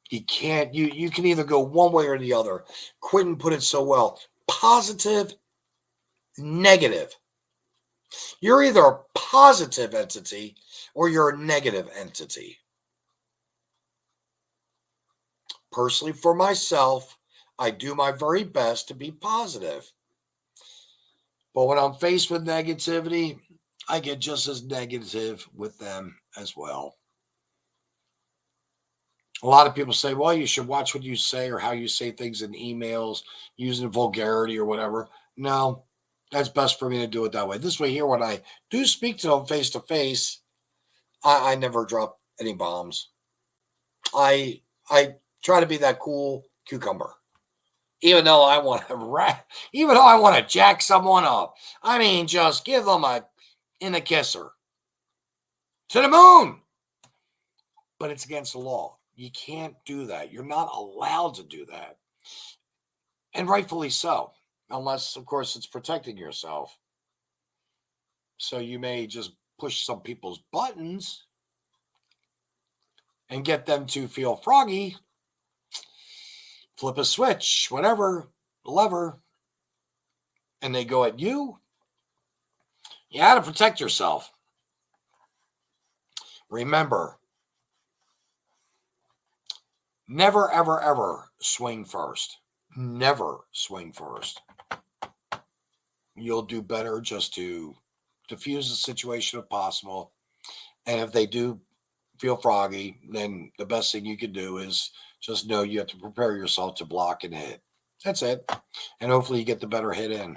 You can't, you can either go one way or the other. Quentin put it so well. Positive, negative. You're either a positive entity or you're a negative entity. Personally, for myself, I do my very best to be positive. But when I'm faced with negativity, I get just as negative with them as well. A lot of people say, well, you should watch what you say or how you say things in emails, using vulgarity or whatever. No, that's best for me to do it that way. This way here, when I do speak to them face to face, I never drop any bombs. I try to be that cool cucumber. Even though I want to jack someone up. I mean, just give them a kisser. To the moon. But it's against the law. You can't do that. You're not allowed to do that. And rightfully so. Unless, of course, it's protecting yourself. So you may just push some people's buttons and get them to feel froggy. Flip a switch, whatever, lever, and they go at you. You got to protect yourself. Remember, never, ever, ever swing first. Never swing first. You'll do better just to diffuse the situation if possible. And if they do feel froggy, then the best thing you can do is just know you have to prepare yourself to block and hit. That's it. And hopefully you get the better hit in.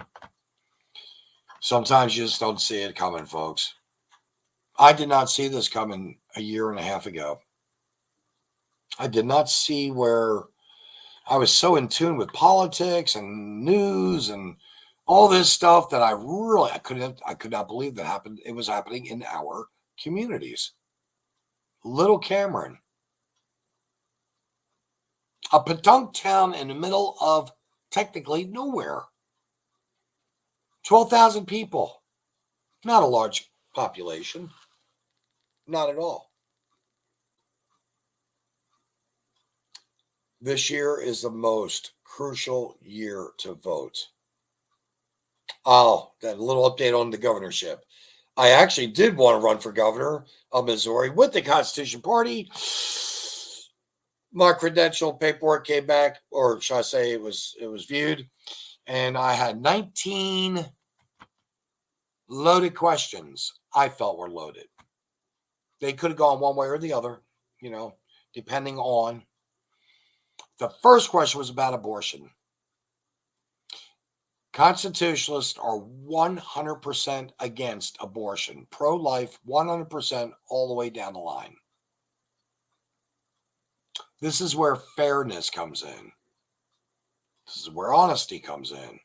Sometimes you just don't see it coming, folks. I did not see this coming a year and a half ago. I did not see where I was so in tune with politics and news and all this stuff that I could not believe that happened. It was happening in our communities. Little Cameron, a podunk town in the middle of technically nowhere. 12,000 people. Not a large population. Not at all. This year is the most crucial year to vote. Oh, that little update on the governorship. I actually did want to run for governor of Missouri with the Constitution Party. My credential paperwork came back, or should I say it was viewed, and I had 19 loaded questions I felt were loaded. They could have gone one way or the other, depending on. The first question was about abortion. Constitutionalists are 100% against abortion. Pro-life, 100% all the way down the line. This is where fairness comes in. This is where honesty comes in.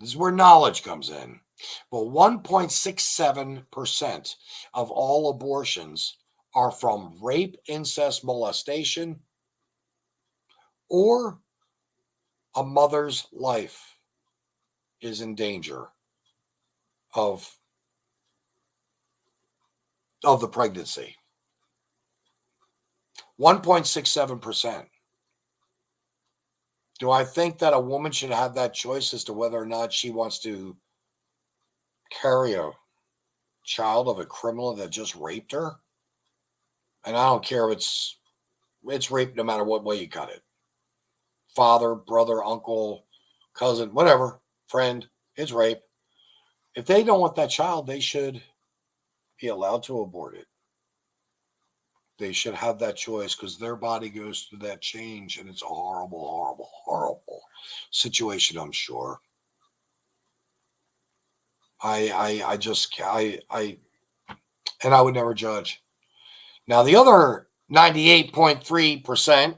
This is where knowledge comes in. Well, 1.67% of all abortions are from rape, incest, molestation, or a mother's life is in danger of the pregnancy. 1.67%. Do I think that a woman should have that choice as to whether or not she wants to carry a child of a criminal that just raped her? And I don't care if it's rape no matter what way you cut it. Father, brother, uncle, cousin, whatever, friend, it's rape. If they don't want that child, they should be allowed to abort it. They should have that choice because their body goes through that change, and it's a horrible, horrible, horrible situation, I'm sure. And I would never judge. Now, the other 98.3%,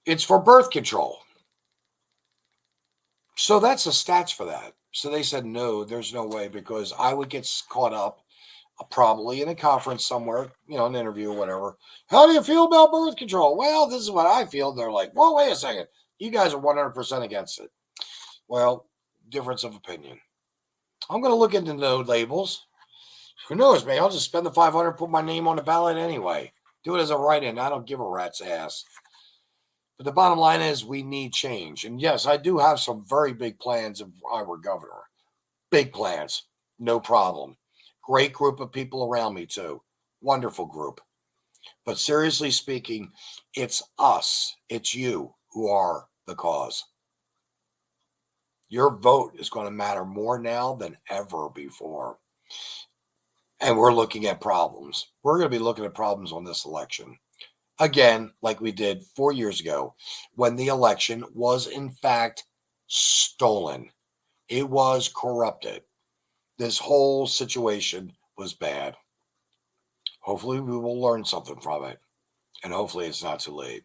it's for birth control. So that's the stats for that. So they said, no, there's no way, because I would get caught up probably in a conference somewhere, an interview or whatever. How do you feel about birth control? Well, this is what I feel. They're like, well, wait a second. You guys are 100% against it. Well, difference of opinion. I'm going to look into no labels. Who knows, man? I'll just spend the $500, put my name on the ballot anyway. Do it as a write-in. I don't give a rat's ass. But the bottom line is we need change. And yes, I do have some very big plans if I were governor. Big plans. No problem. Great group of people around me, too. Wonderful group. But seriously speaking, it's us, it's you who are the cause. Your vote is going to matter more now than ever before. And we're looking at problems. We're going to be looking at problems on this election. Again, like we did 4 years ago, when the election was in fact stolen. It was corrupted. This whole situation was bad. Hopefully we will learn something from it. And hopefully it's not too late.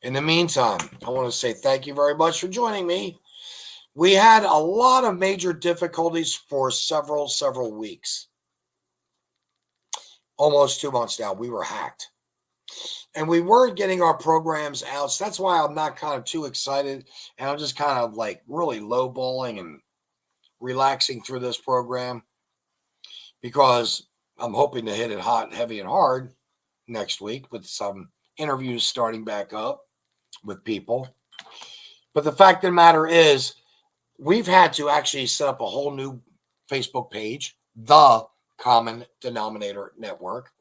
In the meantime, I want to say thank you very much for joining me. We had a lot of major difficulties for several weeks. Almost 2 months now, we were hacked. And we weren't getting our programs out. So that's why I'm not kind of too excited. And I'm just kind of like really lowballing and relaxing through this program. Because I'm hoping to hit it hot, heavy, and hard next week with some interviews starting back up with people. But the fact of the matter is, we've had to actually set up a whole new Facebook page, The Common Denominator Network,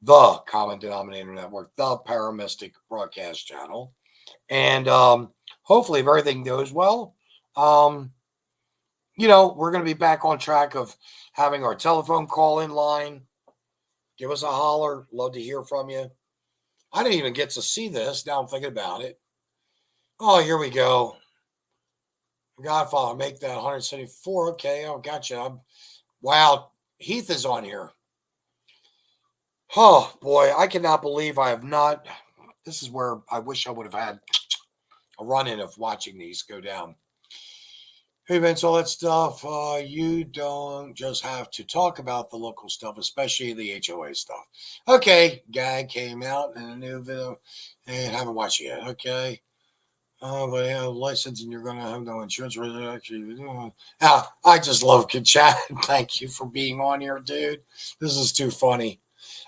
The Common Denominator Network, The Paramystic Broadcast Channel. And hopefully, if everything goes well, we're going to be back on track of having our telephone call-in line. Give us a holler. Love to hear from you. I didn't even get to see this. Now I'm thinking about it. Oh, here we go. Godfather, make that 174. Okay, I got you. Wow, Heath is on here. Oh, boy, I cannot believe I have not. This is where I wish I would have had a run-in of watching these go down. Hey, Vince, all that stuff, you don't just have to talk about the local stuff, especially the HOA stuff. Okay, guy came out in a new video, and haven't watched it yet. Okay. But you have a license and you're going to have no insurance. I just love good chat. Thank you for being on here, dude. This is too funny.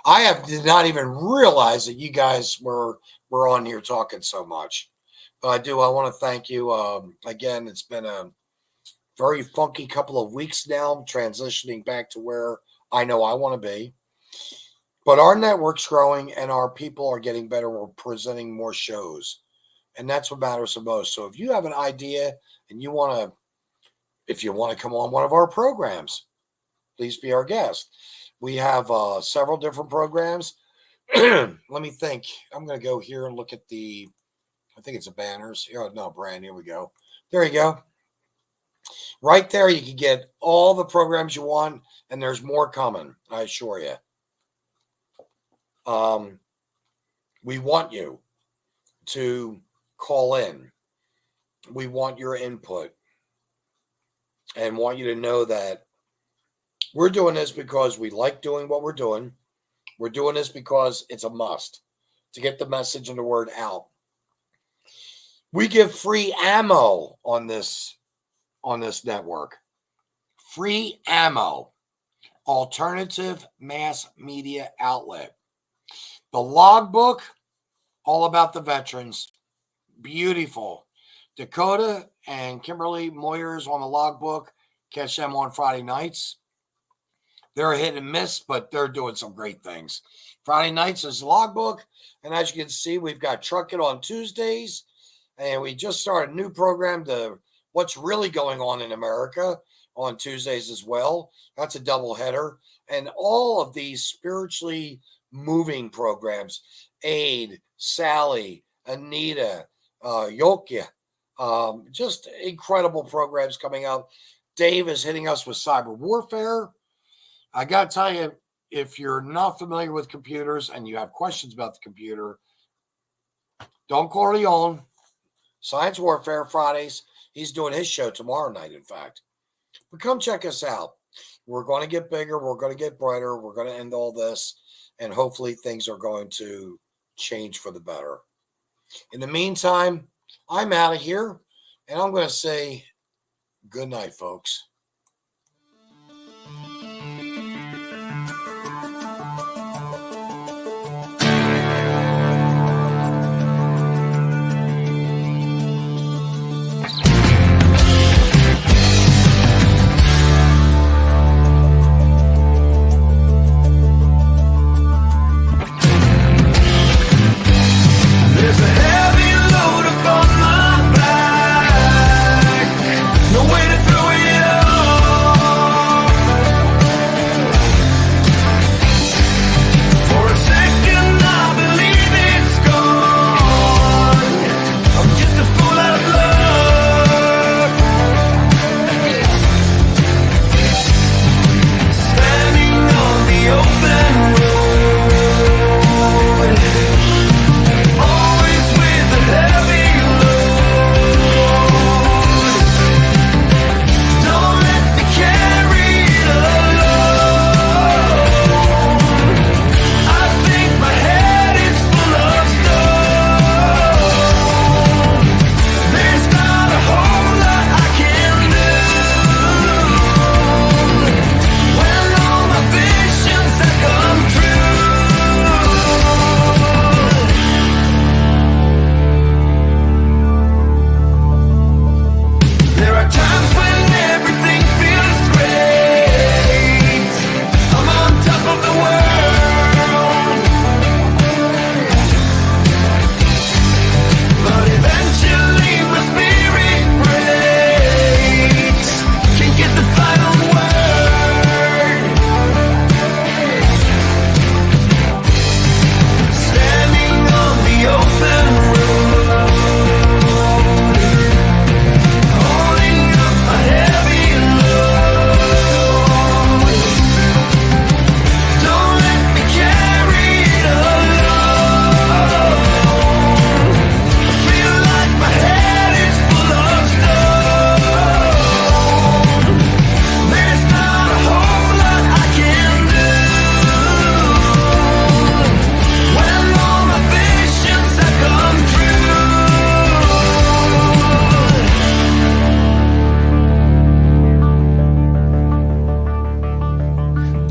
Did not even realize that you guys were on here talking so much. But I want to thank you. Again, it's been a very funky couple of weeks now, transitioning back to where I know I want to be. But our network's growing and our people are getting better. We're presenting more shows. And that's what matters the most. So if you have an idea and if you want to come on one of our programs, please be our guest. We have several different programs. Let me think. I'm going to go here and look at I think it's the banners. Oh, no, brand. Here we go. There you go. Right there, you can get all the programs you want, and there's more coming, I assure you. We want you to call in. We want your input and want you to know that we're doing this because we like doing what we're doing. We're doing this because it's a must to get the message and the word out. We give free ammo on this network. Free ammo. Alternative mass media outlet. The logbook, all about the veterans. Beautiful. Dakota and Kimberly Moyers on the logbook. Catch them on Friday nights. They're a hit and miss, but they're doing some great things. Friday nights is logbook. And as you can see, we've got Truck It on Tuesdays. And we just started a new program to what's really going on in America on Tuesdays as well. That's a double header. And all of these spiritually moving programs, Aid, Sally, Anita, Yokia, just incredible programs coming up. Dave is hitting us with cyber warfare. I got to tell you, if you're not familiar with computers and you have questions about the computer, Don Corleone, Science Warfare Fridays. He's doing his show tomorrow night, in fact. But come check us out. We're going to get bigger. We're going to get brighter. We're going to end all this. And hopefully things are going to change for the better. In the meantime, I'm out of here. And I'm going to say good night, folks.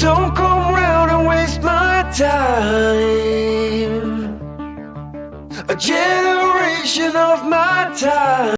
Don't come round and waste my time. A generation of my time.